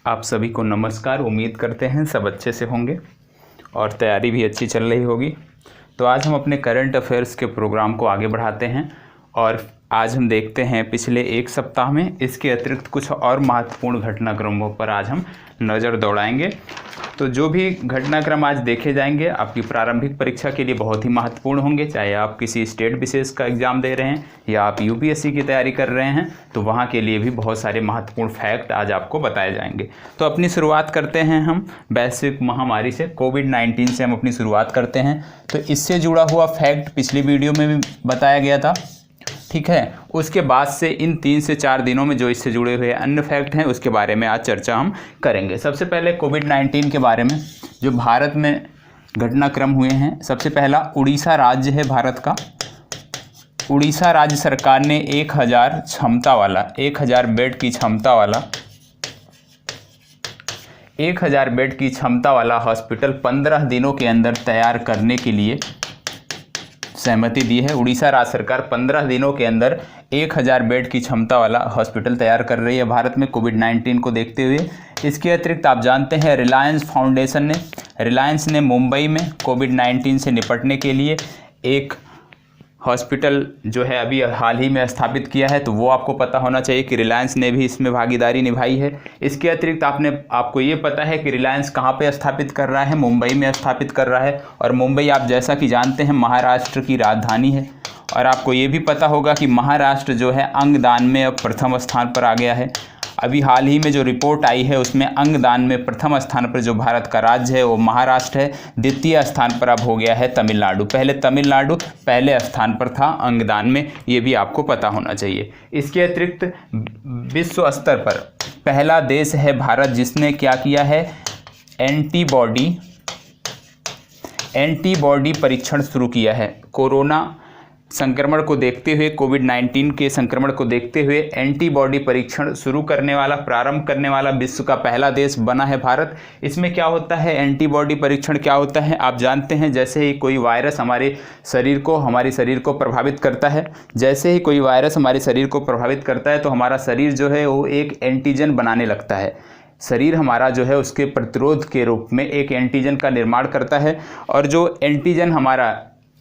आप सभी को नमस्कार। उम्मीद करते हैं सब अच्छे से होंगे और तैयारी भी अच्छी चल रही होगी। तो आज हम अपने करंट अफेयर्स के प्रोग्राम को आगे बढ़ाते हैं और आज हम देखते हैं पिछले एक सप्ताह में इसके अतिरिक्त कुछ और महत्वपूर्ण घटनाक्रमों पर आज हम नज़र दौड़ाएंगे। तो जो भी घटनाक्रम आज देखे जाएंगे आपकी प्रारंभिक परीक्षा के लिए बहुत ही महत्वपूर्ण होंगे। चाहे आप किसी स्टेट विशेष का एग्ज़ाम दे रहे हैं या आप यूपीएससी की तैयारी कर रहे हैं, तो वहाँ के लिए भी बहुत सारे महत्वपूर्ण फैक्ट आज आपको बताए जाएंगे। तो अपनी शुरुआत करते हैं हम वैश्विक महामारी से, कोविड-19 से हम अपनी शुरुआत करते हैं। तो इससे जुड़ा हुआ फैक्ट पिछली वीडियो में भी बताया गया था, ठीक है। उसके बाद से इन 3 से 4 दिनों में जो इससे जुड़े हुए अन्य फैक्ट हैं उसके बारे में आज चर्चा हम करेंगे। सबसे पहले कोविड-19 के बारे में जो भारत में घटनाक्रम हुए हैं। सबसे पहला उड़ीसा राज्य है भारत का। उड़ीसा राज्य सरकार ने 1000 बेड की क्षमता वाला हॉस्पिटल 15 दिनों के अंदर तैयार करने के लिए सहमति दी है। उड़ीसा राज्य सरकार 15 दिनों के अंदर 1000 बेड की क्षमता वाला हॉस्पिटल तैयार कर रही है भारत में कोविड-19 को देखते हुए। इसके अतिरिक्त आप जानते हैं रिलायंस ने मुंबई में कोविड-19 से निपटने के लिए एक हॉस्पिटल जो है अभी हाल ही में स्थापित किया है। तो वो आपको पता होना चाहिए कि रिलायंस ने भी इसमें भागीदारी निभाई है। इसके अतिरिक्त आपको ये पता है कि रिलायंस कहाँ पे स्थापित कर रहा है, मुंबई में स्थापित कर रहा है। और मुंबई आप जैसा कि जानते हैं महाराष्ट्र की राजधानी है। और आपको ये भी पता होगा कि महाराष्ट्र जो है अंगदान में अब प्रथम स्थान पर आ गया है। अभी हाल ही में जो रिपोर्ट आई है उसमें अंगदान में प्रथम स्थान पर जो भारत का राज्य है वो महाराष्ट्र है। द्वितीय स्थान पर अब हो गया है तमिलनाडु। पहले तमिलनाडु पहले स्थान पर था अंगदान में, ये भी आपको पता होना चाहिए। इसके अतिरिक्त विश्व स्तर पर पहला देश है भारत जिसने क्या किया है, एंटीबॉडी परीक्षण शुरू किया है। कोरोना संक्रमण को देखते हुए, कोविड-19 के संक्रमण को देखते हुए एंटीबॉडी परीक्षण शुरू करने वाला, प्रारंभ करने वाला विश्व का पहला देश बना है भारत। इसमें क्या होता है, एंटीबॉडी परीक्षण क्या होता है आप जानते हैं। जैसे ही कोई वायरस हमारे शरीर को प्रभावित करता है, तो हमारा शरीर जो है वो एक एंटीजन बनाने लगता है। शरीर हमारा जो है उसके प्रतिरोध के रूप में एक एंटीजन का निर्माण करता है। और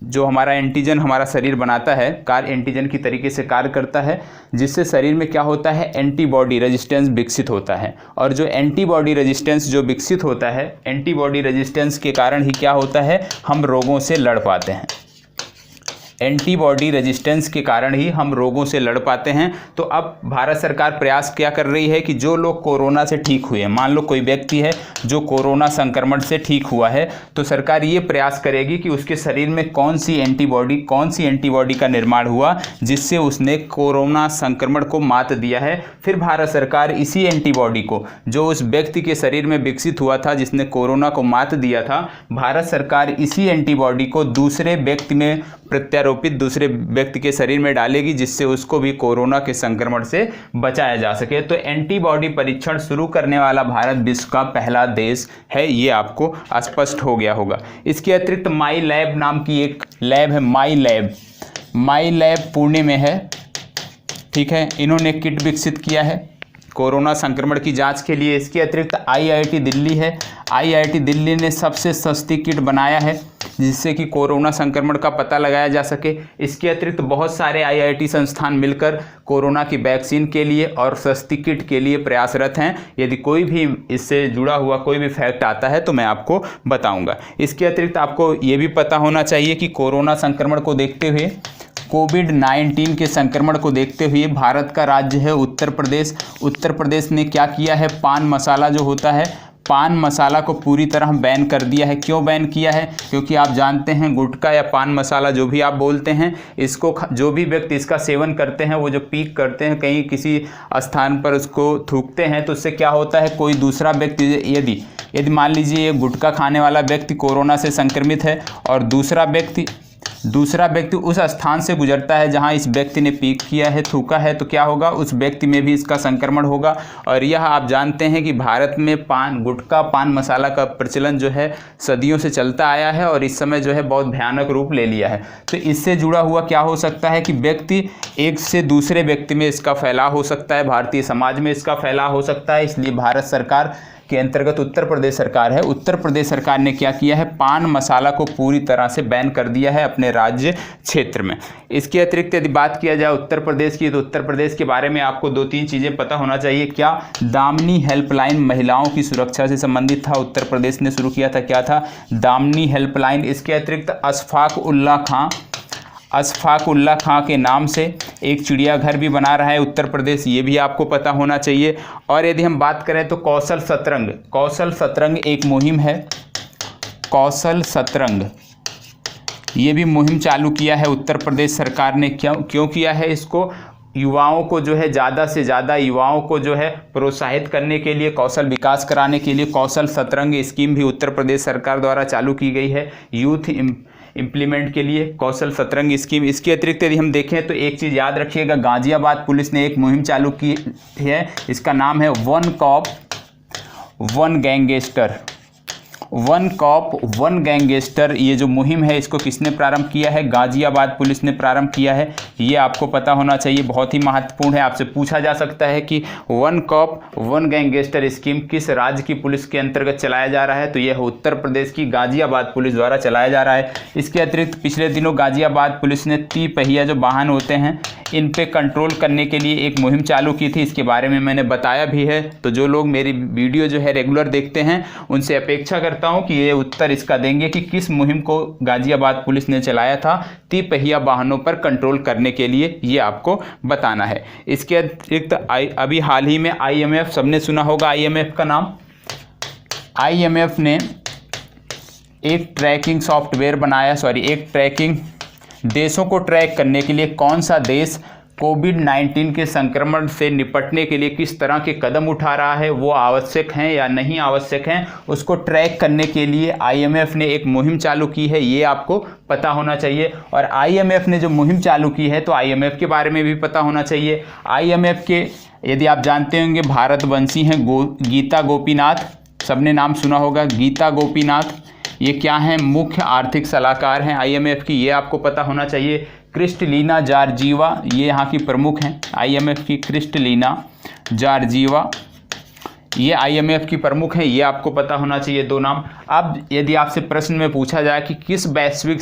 जो हमारा एंटीजन हमारा शरीर बनाता है, एंटीजन की तरीके से कार्य करता है, जिससे शरीर में क्या होता है, एंटीबॉडी रेजिस्टेंस विकसित होता है। और जो एंटीबॉडी रेजिस्टेंस जो विकसित होता है, एंटीबॉडी रेजिस्टेंस के कारण ही क्या होता है, हम रोगों से लड़ पाते हैं। एंटीबॉडी रेजिस्टेंस के कारण ही हम रोगों से लड़ पाते हैं। तो अब भारत सरकार प्रयास क्या कर रही है कि जो लोग कोरोना से ठीक हुए हैं, मान लो कोई व्यक्ति है जो कोरोना संक्रमण से ठीक हुआ है, तो सरकार ये प्रयास करेगी कि उसके शरीर में कौन सी एंटीबॉडी का निर्माण हुआ जिससे उसने कोरोना संक्रमण को मात दिया है। फिर भारत सरकार इसी एंटीबॉडी को जो उस व्यक्ति के शरीर में विकसित हुआ था जिसने कोरोना को मात दिया था, भारत सरकार इसी एंटीबॉडी को दूसरे व्यक्ति के शरीर में डालेगी जिससे उसको भी कोरोना के संक्रमण से बचाया जा सके। तो एंटीबॉडी परीक्षण शुरू करने वाला भारत विश्व का पहला देश है, ये आपको स्पष्ट हो गया होगा। इसके अतिरिक्त माई लैब नाम की एक लैब है, माई लैब पुणे में है, ठीक है। इन्होंने किट विकसित किया है कोरोना संक्रमण की जांच के लिए। इसके अतिरिक्त आईआईटी दिल्ली है। आईआईटी दिल्ली ने सबसे सस्ती किट बनाया है जिससे कि कोरोना संक्रमण का पता लगाया जा सके। इसके अतिरिक्त बहुत सारे आईआईटी संस्थान मिलकर कोरोना की वैक्सीन के लिए और सस्ती किट के लिए प्रयासरत हैं। यदि कोई भी इससे जुड़ा हुआ कोई भी फैक्ट आता है तो मैं आपको बताऊंगा। इसके अतिरिक्त आपको ये भी पता होना चाहिए कि कोरोना संक्रमण को देखते हुए, कोविड-19 के संक्रमण को देखते हुए भारत का राज्य है उत्तर प्रदेश ने क्या किया है, पान मसाला जो होता है, पान मसाला को पूरी तरह बैन कर दिया है। क्यों बैन किया है, क्योंकि आप जानते हैं गुटखा या पान मसाला जो भी आप बोलते हैं, इसको जो भी व्यक्ति इसका सेवन करते हैं, वो जो पीक करते हैं कहीं किसी स्थान पर उसको थूकते हैं, तो उससे क्या होता है, कोई दूसरा व्यक्ति यदि मान लीजिए ये गुटखा खाने वाला व्यक्ति कोरोना से संक्रमित है और दूसरा व्यक्ति दूसरा व्यक्ति उस स्थान से गुजरता है जहां इस व्यक्ति ने पीक किया है, थूका है, तो क्या होगा, उस व्यक्ति में भी इसका संक्रमण होगा। और यह आप जानते हैं कि भारत में पान गुटखा पान मसाला का प्रचलन जो है सदियों से चलता आया है और इस समय जो है बहुत भयानक रूप ले लिया है। तो इससे जुड़ा हुआ क्या हो सकता है कि व्यक्ति एक से दूसरे व्यक्ति में इसका फैलाव हो सकता है, भारतीय समाज में इसका फैलाव हो सकता है। इसलिए भारत सरकार के अंतर्गत उत्तर प्रदेश सरकार है, उत्तर प्रदेश सरकार ने क्या किया है, पान मसाला को पूरी तरह से बैन कर दिया है अपने राज्य क्षेत्र में। इसके अतिरिक्त यदि बात किया जाए उत्तर प्रदेश की, तो उत्तर प्रदेश के बारे में आपको 2-3 चीज़ें पता होना चाहिए। क्या, दामिनी हेल्पलाइन महिलाओं की सुरक्षा से संबंधित था, उत्तर प्रदेश ने शुरू किया था। क्या था, दामिनी हेल्पलाइन। इसके अतिरिक्त अशफाक उल्ला खां के नाम से एक चिड़ियाघर भी बना रहा है उत्तर प्रदेश, ये भी आपको पता होना चाहिए। और यदि हम बात करें तो कौशल सतरंग एक मुहिम है, कौशल सतरंग, ये भी मुहिम चालू किया है उत्तर प्रदेश सरकार ने। क्यों किया है इसको, युवाओं को जो है ज़्यादा से ज़्यादा युवाओं को जो है प्रोत्साहित करने के लिए, कौशल विकास कराने के लिए कौशल सतरंग स्कीम भी उत्तर प्रदेश सरकार द्वारा चालू की गई है यूथ इम्प्लीमेंट के लिए, कौशल सतरंग स्कीम। इसके अतिरिक्त यदि हम देखें तो एक चीज़ याद रखिएगा, गाज़ियाबाद पुलिस ने एक मुहिम चालू की है, इसका नाम है वन कॉप वन गैंगस्टर। ये जो मुहिम है इसको किसने प्रारंभ किया है, गाज़ियाबाद पुलिस ने प्रारंभ किया है, ये आपको पता होना चाहिए, बहुत ही महत्वपूर्ण है। आपसे पूछा जा सकता है कि one cop one gangster scheme किस राज्य की पुलिस के अंतर्गत चलाया जा रहा है, तो यह उत्तर प्रदेश की गाज़ियाबाद पुलिस द्वारा चलाया जा रहा है। इसके अतिरिक्त पिछले दिनों गाज़ियाबाद पुलिस ने तिपहिया जो वाहन होते हैं इन पे कंट्रोल करने के लिए एक मुहिम चालू की थी, इसके बारे में मैंने बताया भी है। तो जो लोग मेरी वीडियो जो है रेगुलर देखते हैं उनसे अपेक्षा करता हूं कि ये उत्तर इसका देंगे कि किस मुहिम को गाज़ियाबाद पुलिस ने चलाया था तिपहिया वाहनों पर कंट्रोल करने के लिए, ये आपको बताना है। इसके अतिरिक्त अभी हाल ही में IMF, सबने सुना होगा IMF का नाम। IMF ने एक ट्रैकिंग सॉफ्टवेयर बनाया, एक ट्रैकिंग देशों को ट्रैक करने के लिए कौन सा देश कोविड-19 के संक्रमण से निपटने के लिए किस तरह के कदम उठा रहा है, वो आवश्यक हैं या नहीं आवश्यक हैं, उसको ट्रैक करने के लिए IMF ने एक मुहिम चालू की है, ये आपको पता होना चाहिए। और IMF ने जो मुहिम चालू की है तो IMF के बारे में भी पता होना चाहिए। IMF के यदि आप जानते होंगे भारतवंशी हैं गीता गोपीनाथ, सबने नाम सुना होगा, गीता गोपीनाथ, ये क्या हैं, मुख्य आर्थिक सलाहकार हैं IMF की, ये आपको पता होना चाहिए। क्रिस्टलीना जॉर्जिवा, ये यहाँ की प्रमुख हैं IMF की, क्रिस्टलीना जॉर्जिवा, ये IMF की प्रमुख हैं, ये आपको पता होना चाहिए, 2 नाम। अब यदि आपसे प्रश्न में पूछा जाए कि किस वैश्विक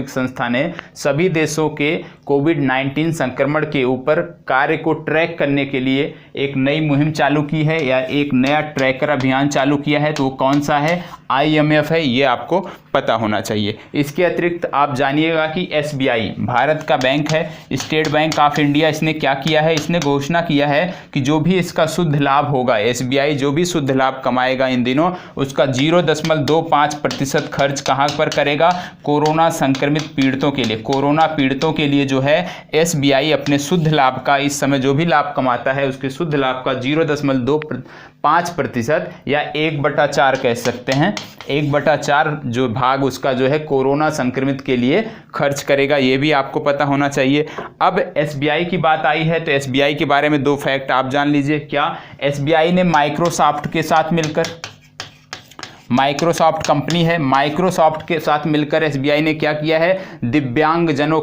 संस्था ने सभी देशों के कोविड-19 संक्रमण के ऊपर कार्य को ट्रैक करने के लिए एक नई मुहिम चालू की है या एक नया ट्रैकर अभियान चालू किया है, तो वो कौन सा है, IMF है, ये आपको पता होना चाहिए। इसके अतिरिक्त आप जानिएगा कि SBI भारत का बैंक है, स्टेट बैंक ऑफ इंडिया, इसने क्या किया है, इसने घोषणा किया है कि जो भी इसका शुद्ध लाभ होगा, SBI जो भी शुद्ध लाभ कमाएगा इन दिनों, उसका 0.25% खर्च कहाँ पर करेगा, कोरोना संक्रमित पीड़ितों के लिए। कोरोना पीड़ितों के लिए जो है SBI अपने शुद्ध लाभ का, इस समय जो भी लाभ कमाता है उसके शुद्ध लाभ का 0.25% या 1/4 कह सकते हैं, 1/4 जो भाग उसका जो है कोरोना संक्रमित के लिए खर्च करेगा, ये भी आपको पता होना चाहिए। अब SBI की बात आई है तो SBI के बारे में 2 फैक्ट आप जान लीजिए। क्या, SBI ने माइक्रोसॉफ्ट के साथ मिलकर, माइक्रोसॉफ्ट कंपनी है, माइक्रोसॉफ्ट के साथ मिलकर SBI ने क्या किया है, दिव्यांगजनों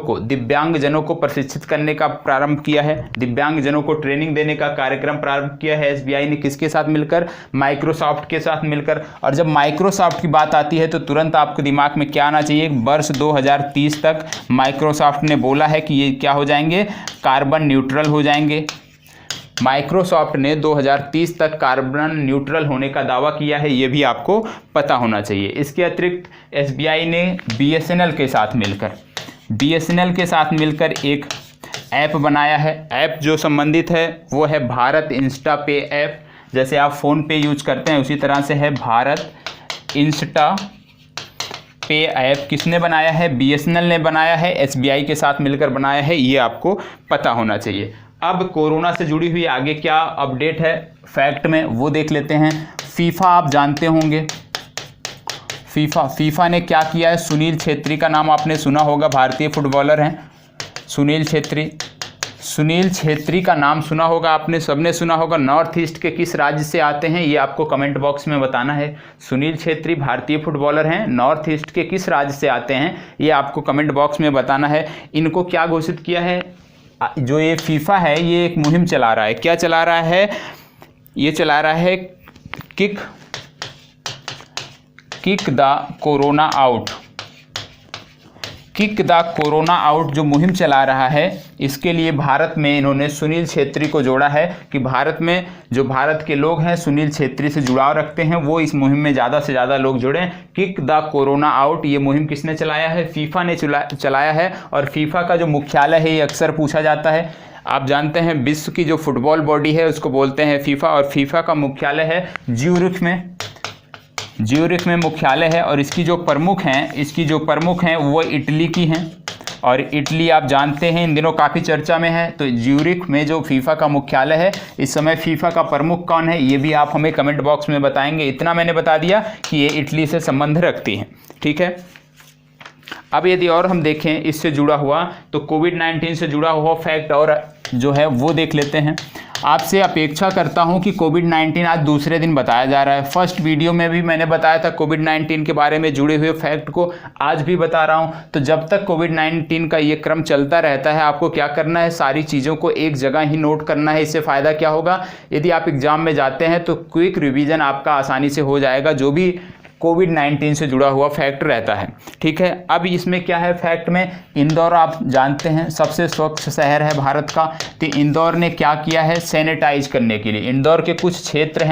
को प्रशिक्षित करने का प्रारंभ किया है, दिव्यांगजनों को ट्रेनिंग देने का कार्यक्रम प्रारंभ किया है SBI ने, किसके साथ मिलकर, माइक्रोसॉफ्ट के साथ मिलकर। और जब माइक्रोसॉफ्ट की बात आती है तो तुरंत आपके दिमाग में क्या आना चाहिए, वर्ष 2030 तक माइक्रोसॉफ्ट ने बोला है कि ये क्या हो जाएंगे, कार्बन न्यूट्रल हो जाएंगे। माइक्रोसॉफ्ट ने 2030 तक कार्बन न्यूट्रल होने का दावा किया है, ये भी आपको पता होना चाहिए। इसके अतिरिक्त SBI ने BSNL के साथ मिलकर एक ऐप बनाया है। ऐप जो संबंधित है वो है भारत इंस्टा पे ऐप, जैसे आप फ़ोन पे यूज करते हैं उसी तरह से है भारत इंस्टा पे ऐप। किसने बनाया है, BSNL ने बनाया है, SBI के साथ मिलकर बनाया है, ये आपको पता होना चाहिए। अब कोरोना से जुड़ी हुई आगे क्या अपडेट है फैक्ट में, वो देख लेते हैं। फीफा आप जानते होंगे, फीफा ने क्या किया है? सुनील छेत्री का नाम आपने सुना होगा, भारतीय फुटबॉलर हैं सुनील छेत्री का नाम सुना होगा आपने, सबने सुना होगा। नॉर्थ ईस्ट के किस राज्य से आते हैं ये आपको कमेंट बॉक्स में बताना है। सुनील छेत्री भारतीय फुटबॉलर हैं, नॉर्थ ईस्ट के किस राज्य से आते हैं ये आपको कमेंट बॉक्स में बताना है। इनको क्या घोषित किया है? जो ये फीफा है ये एक मुहिम चला रहा है। क्या चला रहा है? ये चला रहा है kick the corona out. Kick the corona out जो मुहिम चला रहा है, इसके लिए भारत में इन्होंने सुनील छेत्री को जोड़ा है कि भारत में जो भारत के लोग हैं सुनील छेत्री से जुड़ाव रखते हैं, वो इस मुहिम में ज़्यादा से ज़्यादा लोग जुड़ें। किक द कोरोना आउट ये मुहिम किसने चलाया है? फीफा ने चलाया है। और फीफा का जो मुख्यालय है ये अक्सर पूछा जाता है। आप जानते हैं विश्व की जो फुटबॉल बॉडी है उसको बोलते हैं फीफा, और फीफा का मुख्यालय है ज्यूरिख में मुख्यालय है। और इसकी जो प्रमुख हैं वो इटली की हैं, और इटली आप जानते हैं इन दिनों काफ़ी चर्चा में है। तो ज्यूरिख में जो फीफा का मुख्यालय है, इस समय फीफा का प्रमुख कौन है ये भी आप हमें कमेंट बॉक्स में बताएंगे। इतना मैंने बता दिया कि ये इटली से संबंध रखती हैं, ठीक है। अब यदि और हम देखें इससे जुड़ा हुआ, तो कोविड-19 से जुड़ा हुआ फैक्ट और जो है वो देख लेते हैं। आपसे अपेक्षा करता हूं कि कोविड-19 आज दूसरे दिन बताया जा रहा है। फर्स्ट वीडियो में भी मैंने बताया था कोविड-19 के बारे में जुड़े हुए फैक्ट को, आज भी बता रहा हूं। तो जब तक कोविड-19 का ये क्रम चलता रहता है, आपको क्या करना है? सारी चीज़ों को एक जगह ही नोट करना है। इससे फ़ायदा क्या होगा? यदि आप एग्ज़ाम में जाते हैं तो क्विक रिवीजन आपका आसानी से हो जाएगा, जो भी कोविड-19 से जुड़ा हुआ फैक्ट रहता है, ठीक है। अब इसमें क्या है फैक्ट में? इंदौर आप जानते हैं सबसे स्वच्छ शहर है भारत का। तो इंदौर ने क्या किया है? सैनिटाइज करने के लिए इंदौर के कुछ क्षेत्र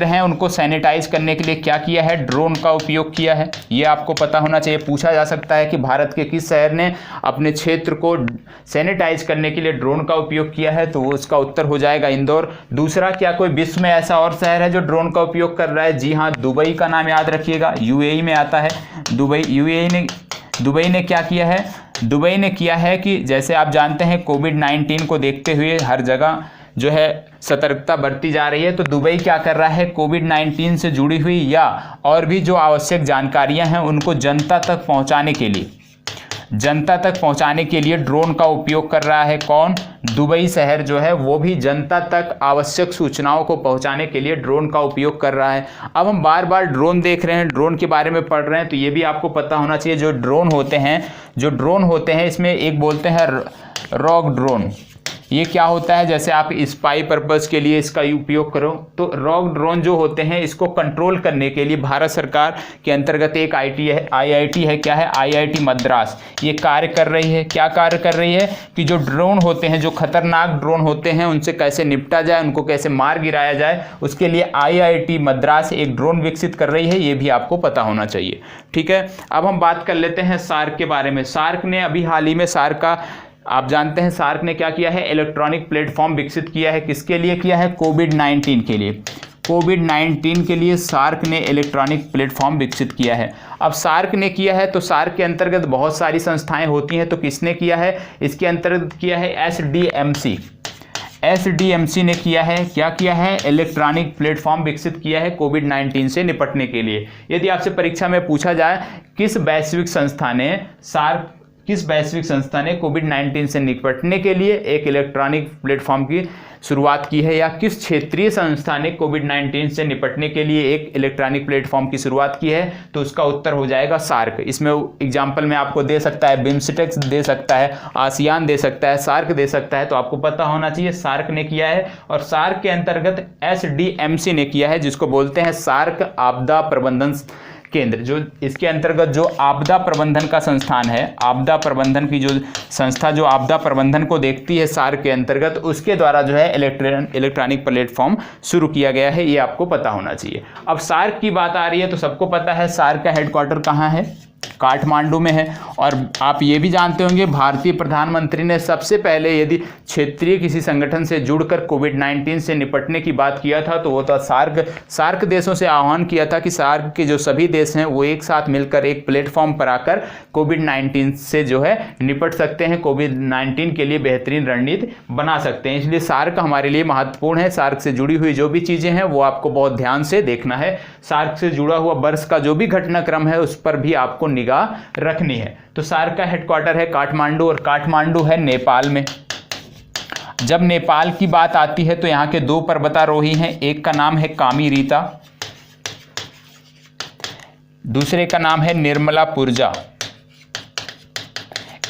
हैं उनको सैनिटाइज करने के लिए क्या किया है? ड्रोन का उपयोग किया है। ये आपको पता होना चाहिए। पूछा जा सकता है कि भारत के किस शहर ने अपने क्षेत्र को सैनिटाइज करने के लिए ड्रोन का उपयोग किया है, तो उसका उत्तर हो जाएगा इंदौर। दूसरा, क्या कोई विश्व में ऐसा और शहर है जो ड्रोन का उपयोग कर रहा है? जी हाँ, दुबई का नाम याद रखिएगा, यूएई में आता है दुबई। दुबई ने क्या किया है? दुबई ने किया है कि जैसे आप जानते हैं कोविड-19 को देखते हुए हर जगह जो है सतर्कता बरती जा रही है, तो दुबई क्या कर रहा है? कोविड-19 से जुड़ी हुई या और भी जो आवश्यक जानकारियां हैं उनको जनता तक पहुंचाने के लिए ड्रोन का उपयोग कर रहा है। कौन? दुबई शहर जो है वो भी जनता तक आवश्यक सूचनाओं को पहुंचाने के लिए ड्रोन का उपयोग कर रहा है। अब हम बार बार ड्रोन देख रहे हैं, ड्रोन के बारे में पढ़ रहे हैं, तो ये भी आपको पता होना चाहिए जो ड्रोन होते हैं इसमें एक बोलते हैं रॉक ड्रोन। ये क्या होता है? जैसे आप स्पाई पर्पस के लिए इसका उपयोग करो, तो रॉक ड्रोन जो होते हैं इसको कंट्रोल करने के लिए भारत सरकार के अंतर्गत एक आईआईटी है। क्या है? आईआईटी मद्रास। ये कार्य कर रही है। क्या कार्य कर रही है? कि जो ड्रोन होते हैं, जो खतरनाक ड्रोन होते हैं, उनसे कैसे निपटा जाए, उनको कैसे मार गिराया जाए, उसके लिए आईआईटी मद्रास एक ड्रोन विकसित कर रही है। ये भी आपको पता होना चाहिए, ठीक है। अब हम बात कर लेते हैं सार्क के बारे में। सार्क ने अभी हाल ही में आप जानते हैं सार्क ने क्या किया है? इलेक्ट्रॉनिक प्लेटफॉर्म विकसित किया है। किसके लिए किया है? कोविड-19 के लिए। कोविड-19 के लिए सार्क ने इलेक्ट्रॉनिक प्लेटफॉर्म विकसित किया है। अब सार्क ने किया है तो सार्क के अंतर्गत बहुत सारी संस्थाएं होती हैं, तो किसने किया है? इसके अंतर्गत किया है एसडीएमसी ने किया है। क्या किया है? इलेक्ट्रॉनिक प्लेटफॉर्म विकसित किया है कोविड-19 से निपटने के लिए। यदि आपसे परीक्षा में पूछा जाए किस वैश्विक संस्था ने कोविड-19 से निपटने के लिए एक इलेक्ट्रॉनिक प्लेटफॉर्म की शुरुआत की है, या किस क्षेत्रीय संस्था ने कोविड-19 से निपटने के लिए एक इलेक्ट्रॉनिक प्लेटफॉर्म की शुरुआत की है, तो उसका उत्तर हो जाएगा सार्क। इसमें एग्जाम्पल में आपको दे सकता है बिम्स्टेक दे सकता है, आसियान दे सकता है, सार्क दे सकता है, तो आपको पता होना चाहिए सार्क ने किया है। और सार्क के अंतर्गत एसडीएमसी ने किया है, जिसको बोलते हैं सार्क आपदा प्रबंधन केंद्र। जो इसके अंतर्गत जो आपदा प्रबंधन का संस्थान है, आपदा प्रबंधन की जो संस्था जो आपदा प्रबंधन को देखती है सार्क के अंतर्गत, उसके द्वारा जो है इलेक्ट्रॉनिक प्लेटफॉर्म शुरू किया गया है। ये आपको पता होना चाहिए। अब सार्क की बात आ रही है तो सबको पता है सार्क का हेडक्वार्टर कहाँ है? काठमांडू में है। और आप ये भी जानते होंगे भारतीय प्रधानमंत्री ने सबसे पहले यदि क्षेत्रीय किसी संगठन से जुड़कर कोविड-19 से निपटने की बात किया था तो वो था सार्क देशों से आह्वान किया था कि सार्क के जो सभी देश हैं वो एक साथ मिलकर एक प्लेटफॉर्म पर आकर कोविड-19 से जो है निपट सकते हैं, कोविड-19 के लिए बेहतरीन रणनीति बना सकते हैं। इसलिए सार्क हमारे लिए महत्वपूर्ण है। सार्क से जुड़ी हुई जो भी चीज़ें हैं वो आपको बहुत ध्यान से देखना है। सार्क से जुड़ा हुआ वर्ष का जो भी घटनाक्रम है उस पर भी आपको निगाह रखनी है। तो सार्क का हेडक्वार्टर है काठमांडू और काठमांडू है नेपाल में। जब नेपाल की बात आती है तो यहाँ के दो पर्वतारोही हैं, एक का नाम है कामीरीता, दूसरे का नाम है निर्मला पुरजा।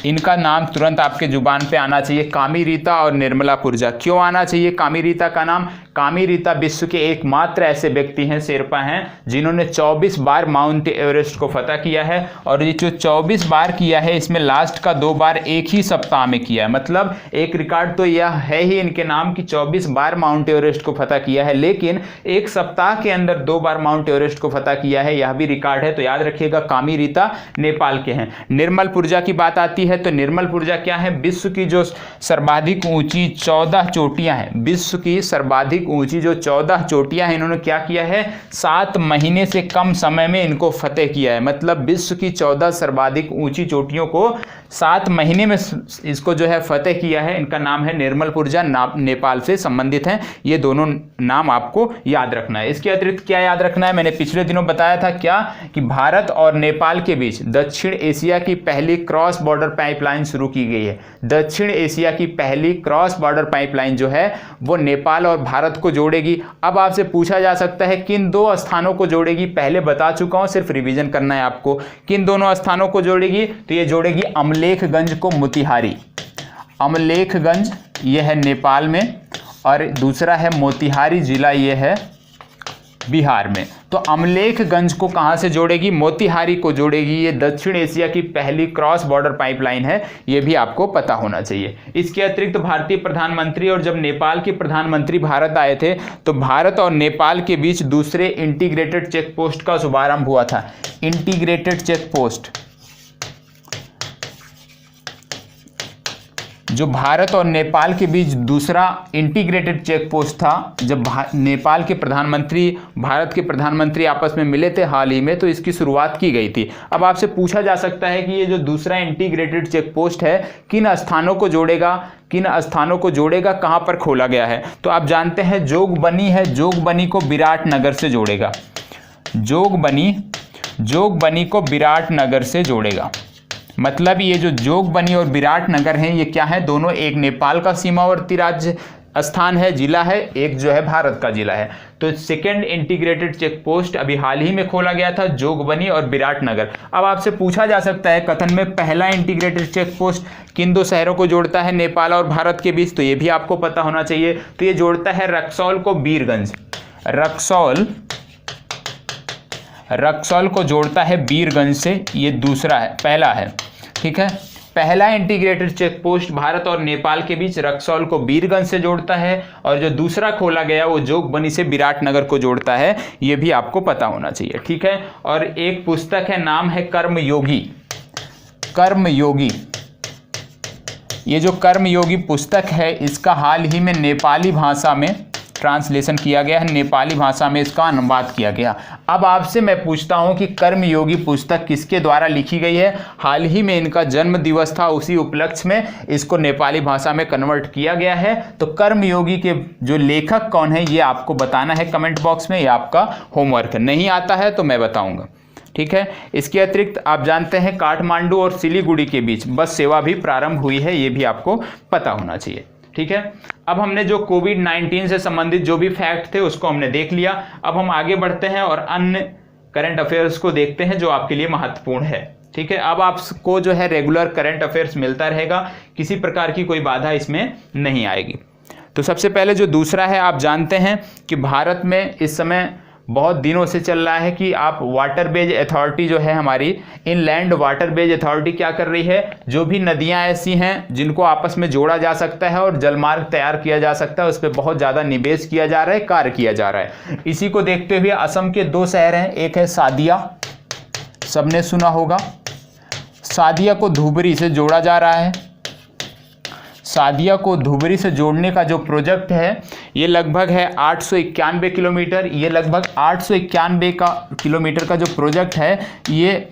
इनका नाम तुरंत आपके जुबान पे आना चाहिए, कामीरीता और निर्मला पुरजा। क्यों आना चाहिए कामीरीता का नाम? कामीरीता विश्व के एकमात्र ऐसे व्यक्ति हैं, शेरपा हैं, जिन्होंने 24 बार माउंट एवरेस्ट को फतह किया है। और ये जो 24 बार किया है इसमें लास्ट का 2 बार एक ही सप्ताह में किया है। मतलब एक रिकॉर्ड तो यह है ही इनके नाम कि 24 बार माउंट एवरेस्ट को फतह किया है, लेकिन एक सप्ताह के अंदर 2 बार माउंट एवरेस्ट को फतह किया है, यह भी रिकॉर्ड है। तो याद रखिएगा कामीरीता नेपाल के हैं। निर्मल पुरजा की बात आती है तो निर्मल पुरजा क्या है? विश्व की जो सर्वाधिक ऊंची 14 चोटियां हैं, विश्व की सर्वाधिक ऊंची जो 14 चोटियां हैं, इन्होंने क्या किया है? 7 महीने से कम समय में इनको फतेह किया है। मतलब विश्व की 14 सर्वाधिक ऊंची चोटियों को 7 महीने में इसको जो है फतेह किया है। इनका नाम है निर्मल पुरजा, नेपाल से संबंधित हैं। ये दोनों नाम आपको याद रखना है। इसके अतिरिक्त क्या याद रखना है? मैंने पिछले दिनों बताया था क्या कि भारत और नेपाल के बीच दक्षिण एशिया की पहली क्रॉस बॉर्डर पाइपलाइन शुरू की गई है। दक्षिण एशिया की पहली क्रॉस बॉर्डर पाइपलाइन जो है वो नेपाल और भारत को जोड़ेगी। अब आपसे पूछा जा सकता है किन 2 स्थानों को जोड़ेगी? पहले बता चुका हूं, सिर्फ रिवीजन करना है आपको। किन दोनों स्थानों को जोड़ेगी? तो ये जोड़ेगी अमलेखगंज को मोतिहारी। अमलेखगंज ये है नेपाल में और दूसरा है मोतिहारी जिला, ये है बिहार में। तो अमलेखगंज को कहां से जोड़ेगी? मोतिहारी को जोड़ेगी। ये दक्षिण एशिया की पहली क्रॉस बॉर्डर पाइपलाइन है, ये भी आपको पता होना चाहिए। इसके अतिरिक्त भारतीय प्रधानमंत्री और जब नेपाल के प्रधानमंत्री भारत आए थे तो भारत और नेपाल के बीच दूसरे इंटीग्रेटेड चेक पोस्ट का शुभारंभ हुआ था। इंटीग्रेटेड चेक पोस्ट जो भारत और नेपाल के बीच दूसरा इंटीग्रेटेड चेक पोस्ट था, जब नेपाल के प्रधानमंत्री भारत के प्रधानमंत्री आपस में मिले थे हाल ही में, तो इसकी शुरुआत की गई थी। अब आपसे पूछा जा सकता है कि ये जो दूसरा इंटीग्रेटेड चेक पोस्ट है किन स्थानों को जोड़ेगा, कहां पर खोला गया है? तो आप जानते हैं जोगबनी है, जोगबनी को विराटनगर से जोड़ेगा। जोगबनी को विराटनगर से जोड़ेगा। मतलब ये जो जोगबनी और विराटनगर हैं ये क्या है? दोनों, एक नेपाल का सीमावर्ती राज्य स्थान है, जिला है, एक जो है भारत का जिला है। तो सेकेंड इंटीग्रेटेड चेक पोस्ट अभी हाल ही में खोला गया था, जोगबनी और विराटनगर। अब आपसे पूछा जा सकता है कथन में पहला इंटीग्रेटेड चेक पोस्ट किन 2 शहरों को जोड़ता है नेपाल और भारत के बीच? तो ये भी आपको पता होना चाहिए। तो ये जोड़ता है रक्सौल को वीरगंज। रक्सौल को जोड़ता है वीरगंज से, ये दूसरा है, पहला है। ठीक है, पहला इंटीग्रेटेड चेक पोस्ट भारत और नेपाल के बीच रक्सौल को वीरगंज से जोड़ता है और जो दूसरा खोला गया वो जोगबनी से विराटनगर को जोड़ता है, ये भी आपको पता होना चाहिए। ठीक है, और एक पुस्तक है, नाम है कर्मयोगी। कर्मयोगी, ये जो कर्मयोगी पुस्तक है इसका हाल ही में नेपाली भाषा में ट्रांसलेशन किया गया है, नेपाली भाषा में इसका अनुवाद किया गया। अब आपसे मैं पूछता हूं कि कर्मयोगी पुस्तक किसके द्वारा लिखी गई है? हाल ही में इनका जन्म दिवस था, उसी उपलक्ष्य में इसको नेपाली भाषा में कन्वर्ट किया गया है। तो कर्मयोगी के जो लेखक कौन है ये आपको बताना है कमेंट बॉक्स में, ये आपका होमवर्क है। नहीं आता है तो मैं बताऊंगा। ठीक है, इसके अतिरिक्त आप जानते हैं काठमांडू और सिलीगुड़ी के बीच बस सेवा भी प्रारंभ हुई है, ये भी आपको पता होना चाहिए। ठीक है, अब हमने जो कोविड-19 से संबंधित जो भी फैक्ट थे उसको हमने देख लिया। अब हम आगे बढ़ते हैं और अन्य करंट अफेयर्स को देखते हैं जो आपके लिए महत्वपूर्ण है। ठीक है, अब आपको जो है रेगुलर करंट अफेयर्स मिलता रहेगा, किसी प्रकार की कोई बाधा इसमें नहीं आएगी। तो सबसे पहले जो दूसरा है, आप जानते हैं कि भारत में इस समय बहुत दिनों से चल रहा है कि आप वाटर बेज अथॉरिटी जो है हमारी, इनलैंड वाटर बेज अथॉरिटी क्या कर रही है? जो भी नदियां ऐसी हैं जिनको आपस में जोड़ा जा सकता है और जलमार्ग तैयार किया जा सकता है, उस पर बहुत ज़्यादा निवेश किया जा रहा है, कार्य किया जा रहा है। इसी को देखते हुए असम के 2 शहर हैं, एक है सादिया, सबने सुना होगा, सादिया को धुबरी से जोड़ा जा रहा है। सादिया को धुबरी से जोड़ने का जो प्रोजेक्ट है ये लगभग है 891 किलोमीटर। ये लगभग 891 किलोमीटर का जो प्रोजेक्ट है ये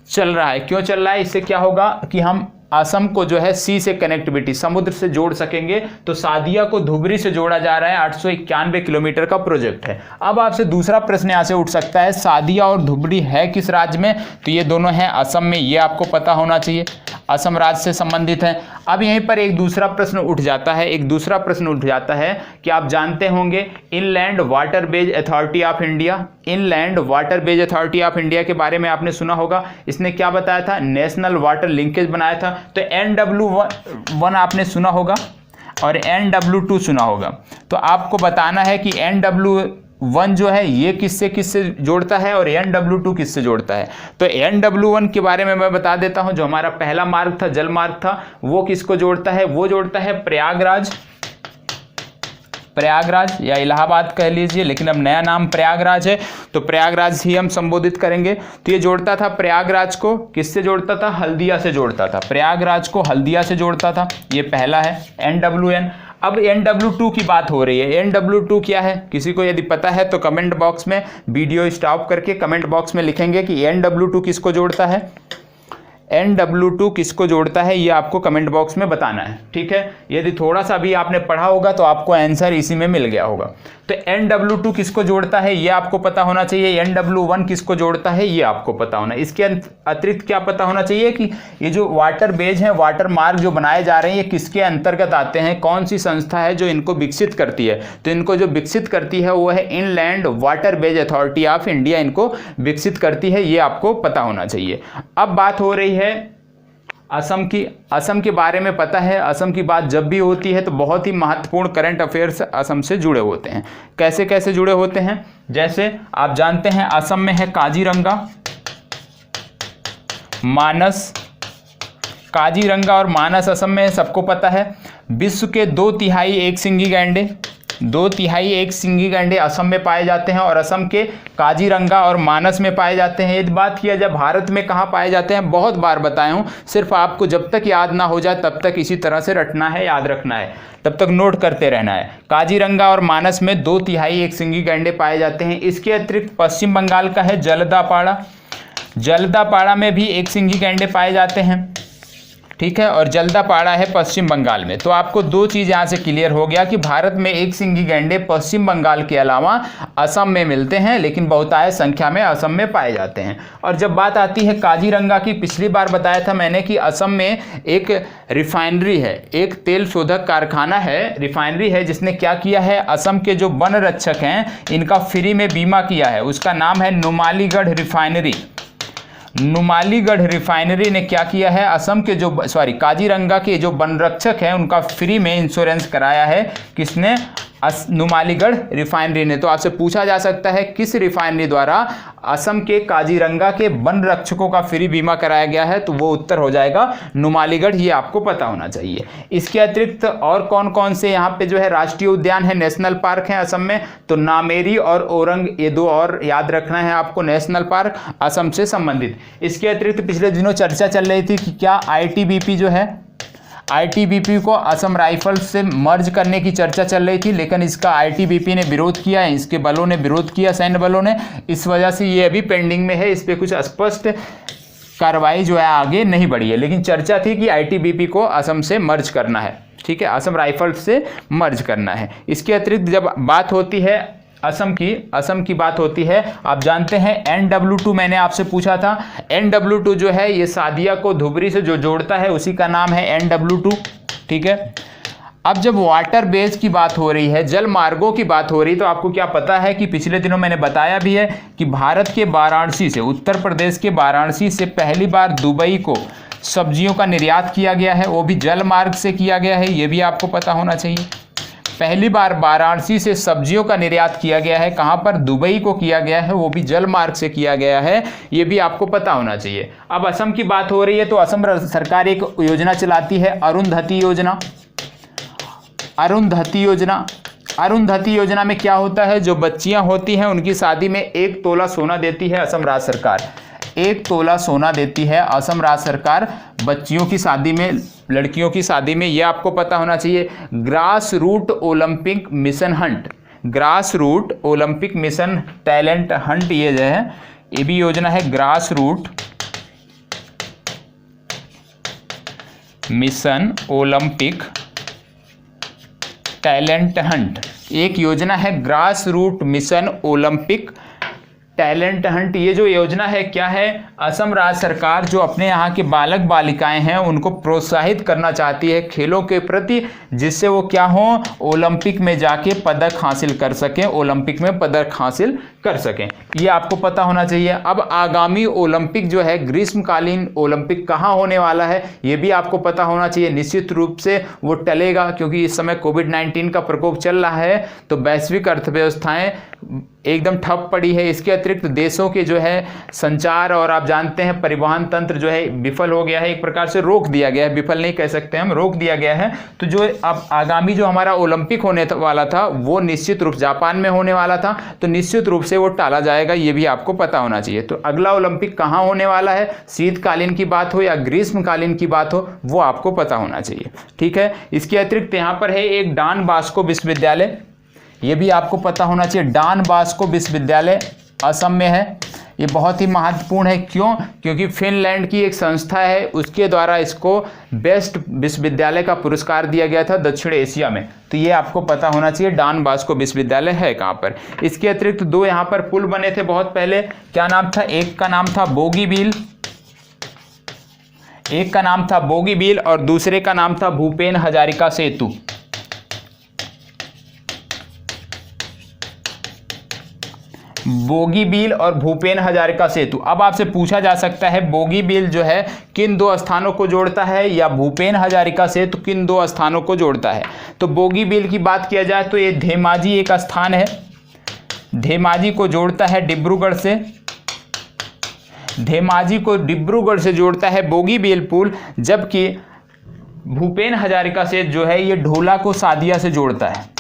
चल रहा है। क्यों चल रहा है? इससे क्या होगा कि हम असम को जो है सी से कनेक्टिविटी, समुद्र से जोड़ सकेंगे। तो सादिया को धुबरी से जोड़ा जा रहा है, 891 किलोमीटर का प्रोजेक्ट है। अब आपसे दूसरा प्रश्न यहाँ से उठ सकता है, सादिया और धुबरी है किस राज्य में? तो ये दोनों हैं असम में, ये आपको पता होना चाहिए, असम राज्य से संबंधित है। अब यहीं पर एक दूसरा प्रश्न उठ जाता है, कि आप जानते होंगे inland waterways authority of India, inland waterways authority of India के बारे में आपने सुना होगा। इसने क्या बताया था? नेशनल वाटर लिंकेज बनाया था। तो NW1 आपने सुना होगा और NW2 सुना होगा। तो आपको बताना है कि NW1 जो है ये किससे जोड़ता है और NW2 किससे जोड़ता है। तो NW1 के बारे में मैं बता देता हूं, जो हमारा पहला मार्ग था, जल मार्ग था, वो किसको जोड़ता है? वो जोड़ता है प्रयागराज या इलाहाबाद कह लीजिए, लेकिन अब नया नाम प्रयागराज है तो प्रयागराज ही हम संबोधित करेंगे। तो ये जोड़ता था प्रयागराज को, किससे जोड़ता था? हल्दिया से जोड़ता था, प्रयागराज को हल्दिया से जोड़ता था। ये पहला है NWN। अब NW2 की बात हो रही है। NW2 क्या है? किसी को यदि पता है तो कमेंट बॉक्स में, वीडियो स्टॉप करके कमेंट बॉक्स में लिखेंगे कि NW2 किसको जोड़ता है। NW2 किसको जोड़ता है ये आपको कमेंट बॉक्स में बताना है, ठीक है। यदि थोड़ा सा भी आपने पढ़ा होगा तो आपको आंसर इसी में मिल गया होगा। तो NW2 किसको जोड़ता है ये आपको पता होना चाहिए, NW1 किसको जोड़ता है ये आपको पता होना। इसके अतिरिक्त क्या पता होना चाहिए कि ये जो वाटर बेज हैं, वाटर मार्ग जो बनाए जा रहे हैं, ये किसके अंतर्गत आते हैं, कौन सी संस्था है जो इनको विकसित करती है। तो इनको जो विकसित करती है वो है inland waterways authority of India, इनको विकसित करती है, ये आपको पता होना चाहिए। अब बात हो रही है असम की। असम के बारे में पता है, असम की बात जब भी होती है तो बहुत ही महत्वपूर्ण करंट अफेयर्स असम से जुड़े होते हैं। कैसे कैसे जुड़े होते हैं? जैसे आप जानते हैं असम में है काजीरंगा, मानस, काजीरंगा और मानस असम में सबको पता है। विश्व के 2/3 एकसिंगी गैंडे, 2/3 एकसिंगी गैंडे असम में पाए जाते हैं और असम के काजीरंगा और मानस में पाए जाते हैं। यदि बात किया जाए भारत में कहाँ पाए जाते हैं, बहुत बार बताया हूँ, सिर्फ आपको जब तक याद ना हो जाए तब तक इसी तरह से रटना है, याद रखना है, तब तक नोट करते रहना है। काजीरंगा और मानस में 2/3 एकसिंगी गैंडे पाए जाते हैं। इसके अतिरिक्त पश्चिम बंगाल का है जलदापाड़ा, जलदापाड़ा में भी एकसिंगी गैंडे पाए जाते हैं, ठीक है, और जलदापाड़ा है पश्चिम बंगाल में। तो आपको दो चीज़ यहाँ से क्लियर हो गया कि भारत में एकसिंगी गैंडे पश्चिम बंगाल के अलावा असम में मिलते हैं, लेकिन बहुतायत संख्या में असम में पाए जाते हैं। और जब बात आती है काजीरंगा की, पिछली बार बताया था मैंने कि असम में एक रिफाइनरी है, एक तेल शोधक कारखाना है, रिफाइनरी है, जिसने क्या किया है, असम के जो वन रक्षक हैं इनका फ्री में बीमा किया है। उसका नाम है नुमालीगढ़ रिफाइनरी। नुमालीगढ़ रिफाइनरी ने क्या किया है, असम के जो काजीरंगा के जो वन रक्षक हैं उनका फ्री में इंश्योरेंस कराया है। किसने? नुमालीगढ़ रिफाइनरी ने। तो आपसे पूछा जा सकता है किस रिफाइनरी द्वारा असम के काजीरंगा के वन रक्षकों का फ्री बीमा कराया गया है, तो वो उत्तर हो जाएगा नुमालीगढ़, ये आपको पता होना चाहिए। इसके अतिरिक्त और कौन कौन से यहाँ पे जो है राष्ट्रीय उद्यान है, नेशनल पार्क है असम में, तो नामेरी और ओरंग, ये दो और याद रखना है आपको, नेशनल पार्क असम से संबंधित। इसके अतिरिक्त पिछले दिनों चर्चा चल रही थी कि क्या ITBP जो है, ITBP को असम राइफल्स से मर्ज करने की चर्चा चल रही थी, लेकिन इसका ITBP ने विरोध किया है, इसके बलों ने विरोध किया, सैन्य बलों ने। इस वजह से ये अभी पेंडिंग में है, इस पर कुछ स्पष्ट कार्रवाई जो है आगे नहीं बढ़ी है, लेकिन चर्चा थी कि ITBP को असम से मर्ज करना है, ठीक है, असम राइफल्स से मर्ज करना है। इसके अतिरिक्त जब बात होती है असम की बात होती है, आप जानते हैं NW2 मैंने आपसे पूछा था, NW2 जो है ये सादिया को धुबरी से जो जोड़ता है उसी का नाम है NW2, ठीक है। अब जब वाटर बेज की बात हो रही है, जल मार्गों की बात हो रही है, तो आपको क्या पता है कि पिछले दिनों मैंने बताया भी है कि भारत के वाराणसी से, उत्तर प्रदेश के वाराणसी से पहली बार दुबई को सब्जियों का निर्यात किया गया है, वो भी जल मार्ग से किया गया है, ये भी आपको पता होना चाहिए। पहली बार वाराणसी से सब्जियों का निर्यात किया गया है, कहाँ पर? दुबई को किया गया है, वो भी जल मार्ग से किया गया है, ये भी आपको पता होना चाहिए। अब असम की बात हो रही है तो असम सरकार एक योजना चलाती है, अरुंधति योजना। अरुंधति योजना, अरुंधति योजना में क्या होता है, जो बच्चियां होती हैं उनकी शादी में 1 तोला सोना देती है असम राज्य सरकार। 1 तोला सोना देती है असम राज्य सरकार बच्चियों की शादी में, लड़कियों की शादी में, ये आपको पता होना चाहिए। Grass root Olympic mission hunt, grass root Olympic mission talent hunt, ये जो है ये भी योजना है grass root mission Olympic talent hunt, एक योजना है grass root mission Olympic talent hunt. ये जो योजना है क्या है, असम राज्य सरकार जो अपने यहाँ के बालक बालिकाएं हैं उनको प्रोत्साहित करना चाहती है खेलों के प्रति, जिससे वो क्या हो, ओलंपिक में जाके पदक हासिल कर सकें, ओलंपिक में पदक हासिल कर सकें, ये आपको पता होना चाहिए। अब आगामी ओलंपिक जो है, ग्रीष्मकालीन ओलंपिक कहाँ होने वाला है ये भी आपको पता होना चाहिए। निश्चित रूप से वो टलेगा क्योंकि इस समय कोविड-19 का प्रकोप चल रहा है, तो वैश्विक अर्थव्यवस्थाएं एकदम ठप पड़ी है। इसके अतिरिक्त देशों के जो है संचार और आप जानते हैं परिवहन तंत्र जो है विफल हो गया है, एक प्रकार से रोक दिया गया है, विफल नहीं कह सकते हम, रोक दिया गया है। तो जो अब आगामी जो हमारा ओलंपिक होने वाला था वो निश्चित रूप जापान में होने वाला था, तो निश्चित रूप से वो टाला जाएगा, ये भी आपको पता होना चाहिए। तो अगला ओलंपिक कहाँ होने वाला है, शीतकालीन की बात हो या ग्रीष्मकालीन की बात हो, वो आपको पता होना चाहिए, ठीक है। इसके अतिरिक्त यहाँ पर है एक डॉन बॉस्को विश्वविद्यालय, ये भी आपको पता होना चाहिए। डॉन बॉस्को विश्वविद्यालय असम में है, ये बहुत ही महत्वपूर्ण है। क्यों? क्योंकि फिनलैंड की एक संस्था है, उसके द्वारा इसको बेस्ट विश्वविद्यालय का पुरस्कार दिया गया था दक्षिण एशिया में, तो ये आपको पता होना चाहिए डॉन बॉस्को विश्वविद्यालय है कहाँ पर। इसके अतिरिक्त 2 यहाँ पर पुल बने थे बहुत पहले, क्या नाम था, एक का नाम था बोगीबील, एक का नाम था बोगीबील और दूसरे का नाम था भूपेन हजारिका सेतु। बोगीबील और भूपेन हजारिका सेतु। अब आपसे पूछा जा सकता है बोगीबील जो है किन 2 स्थानों को जोड़ता है या भूपेन हजारिका सेतु किन 2 स्थानों को जोड़ता है। तो बोगीबील की बात किया जाए तो ये धेमाजी एक स्थान है, धेमाजी को जोड़ता है डिब्रूगढ़ से, धेमाजी को डिब्रूगढ़ से जोड़ता है बोगीबील पुल, जबकि भूपेन हजारिका सेतु जो है ये ढोला को सादिया से जोड़ता है,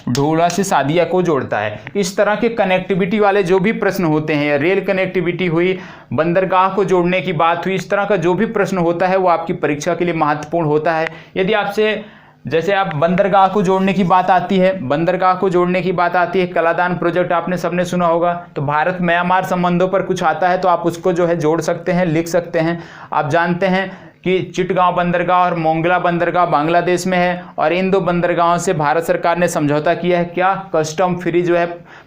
ढोला से सादिया को जोड़ता है। इस तरह के कनेक्टिविटी वाले जो भी प्रश्न होते हैं, रेल कनेक्टिविटी हुई, बंदरगाह को जोड़ने की बात हुई, इस तरह का जो भी प्रश्न होता है वो आपकी परीक्षा के लिए महत्वपूर्ण होता है। यदि आपसे जैसे आप बंदरगाह को जोड़ने की बात आती है, बंदरगाह को जोड़ने की बात आती है, कलादान प्रोजेक्ट आपने सबने सुना होगा, तो भारत म्यांमार संबंधों पर कुछ आता है तो आप उसको जो है जोड़ सकते हैं, लिख सकते हैं। आप जानते हैं कि चिटगांव बंदरगाह और मोंगला बंदरगाह बांग्लादेश में है और इन 2 बंदरगाहों से भारत सरकार ने समझौता किया है, क्या, कस्टम फ्री जो है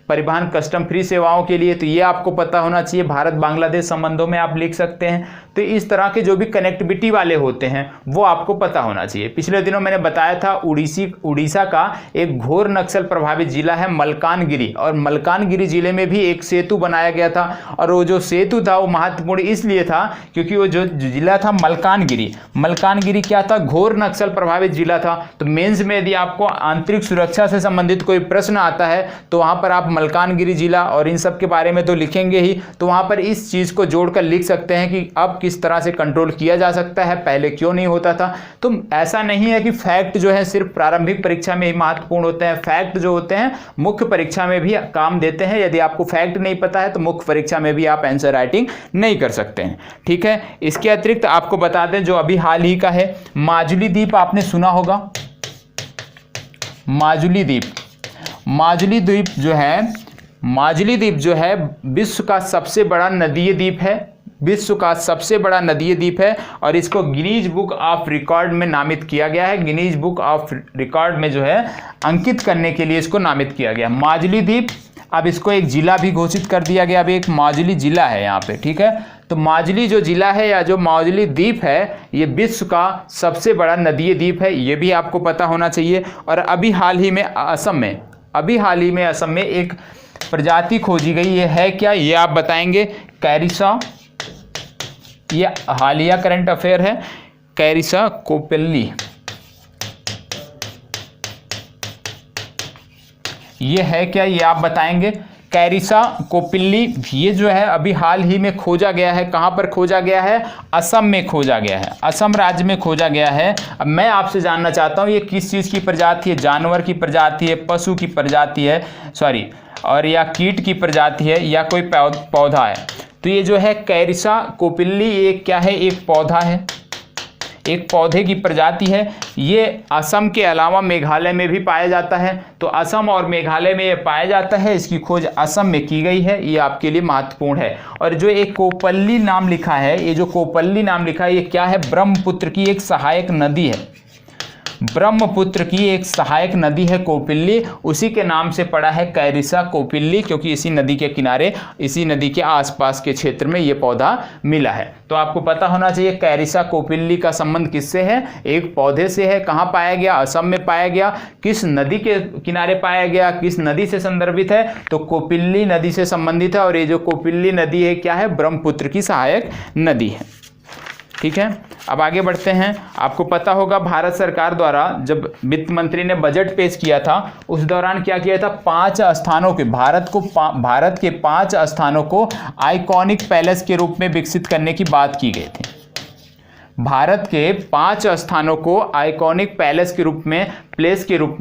परिवहन कस्टम फ्री सेवाओं के लिए, तो ये आपको पता होना चाहिए। भारत बांग्लादेश संबंधों में आप लिख सकते हैं। तो इस तरह के जो भी कनेक्टिविटी वाले होते हैं वो आपको पता होना चाहिए। पिछले दिनों मैंने बताया था उड़ीसा का एक घोर नक्सल प्रभावित जिला है मलकानगिरी, और मलकानगिरी जिले में भी एक सेतु बनाया गया था, और वो जो सेतु था वो महत्वपूर्ण इसलिए था क्योंकि वो जो जिला था मलकानगिरी, मलकानगिरी क्या था, घोर नक्सल प्रभावित जिला था। तो मेंस में यदि आपको आंतरिक सुरक्षा से संबंधित कोई प्रश्न आता है तो वहां पर आप मलकानगिरी जिला और इन सब के बारे में तो लिखेंगे ही, तो वहां पर इस चीज को जोड़कर लिख सकते हैं कि अब किस तरह से कंट्रोल किया जा सकता है, पहले क्यों नहीं होता था। तो ऐसा नहीं है कि फैक्ट जो है सिर्फ प्रारंभिक परीक्षा में ही महत्वपूर्ण होते हैं, फैक्ट जो होते हैं मुख्य परीक्षा में भी काम देते हैं। यदि आपको फैक्ट नहीं पता है तो मुख्य परीक्षा में भी आप आंसर राइटिंग नहीं कर सकते हैं, ठीक है। इसके अतिरिक्त आपको बता दें जो अभी हाल ही का है, माजुली द्वीप आपने सुना होगा, माजुली द्वीप, माजुली द्वीप जो है, माजुली द्वीप जो है विश्व का सबसे बड़ा नदीय द्वीप है, विश्व का सबसे बड़ा नदीय द्वीप है और इसको गिनीज बुक ऑफ रिकॉर्ड में नामित किया गया है, गिनीज बुक ऑफ रिकॉर्ड में जो है अंकित करने के लिए इसको नामित किया गया माजुली द्वीप। अब इसको एक जिला भी घोषित कर दिया गया, अब एक माजुली जिला है यहाँ पे, ठीक है। तो माजुली जो जिला है या जो माजुली द्वीप है ये विश्व का सबसे बड़ा नदीय द्वीप है, ये भी आपको पता होना चाहिए। और अभी हाल ही में असम में, अभी हाल ही में असम में एक प्रजाति खोजी गई, ये है क्या, ये आप बताएंगे, कैरिसा, ये हालिया करंट अफेयर है, कैरिसा कोपिल्ली, ये है क्या, ये आप बताएंगे। कैरिसा कोपिल्ली ये जो है अभी हाल ही में खोजा गया है, कहाँ पर खोजा गया है, असम में खोजा गया है, असम राज्य में खोजा गया है। अब मैं आपसे जानना चाहता हूँ ये किस चीज़ की प्रजाति है, जानवर की प्रजाति है, पशु की प्रजाति है, सॉरी और या कीट की प्रजाति है या कोई पौधा है। तो ये जो है कैरिसा कोपिल्ली, ये क्या है, एक पौधा है, एक पौधे की प्रजाति है। ये असम के अलावा मेघालय में भी पाया जाता है। तो असम और मेघालय में ये पाया जाता है, इसकी खोज असम में की गई है, ये आपके लिए महत्वपूर्ण है। और जो एक कोपल्ली नाम लिखा है, ये जो कोपल्ली नाम लिखा है, ये क्या है, ब्रह्मपुत्र की एक सहायक नदी है। ब्रह्मपुत्र की एक सहायक नदी है कोपिल्ली, उसी के नाम से पड़ा है कैरिसा कोपिल्ली, क्योंकि इसी नदी के किनारे, इसी नदी के आसपास के क्षेत्र में ये पौधा मिला है। तो आपको पता होना चाहिए कैरिसा कोपिल्ली का संबंध किससे है, एक पौधे से है। कहाँ पाया गया, असम में पाया गया। किस नदी के किनारे पाया गया, किस नदी से संदर्भित है, तो कोपिल्ली नदी से संबंधित है। और ये जो कोपिल्ली नदी है क्या है, ब्रह्मपुत्र की सहायक नदी है। ठीक है, अब आगे बढ़ते हैं। आपको पता होगा भारत सरकार द्वारा जब वित्त मंत्री ने बजट पेश किया था, उस दौरान क्या किया था, 5 स्थानों के भारत के 5 स्थानों को आइकॉनिक पैलेस के रूप में विकसित करने की बात की गई थी। भारत के 5 स्थानों को आइकॉनिक पैलेस के रूप में, प्लेस के रूप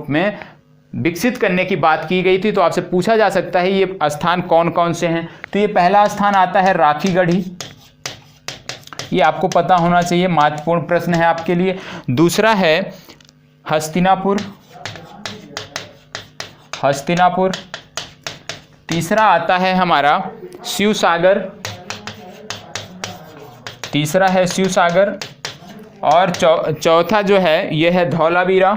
में विकसित करने की बात की गई थी। तो आपसे पूछा जा सकता है ये स्थान कौन कौन से हैं। तो ये पहला स्थान आता है राखीगढ़ी, ये आपको पता होना चाहिए, महत्वपूर्ण प्रश्न है आपके लिए। दूसरा है हस्तिनापुर। तीसरा आता है हमारा शिवसागर, और चौथा जो है ये है धौलावीरा।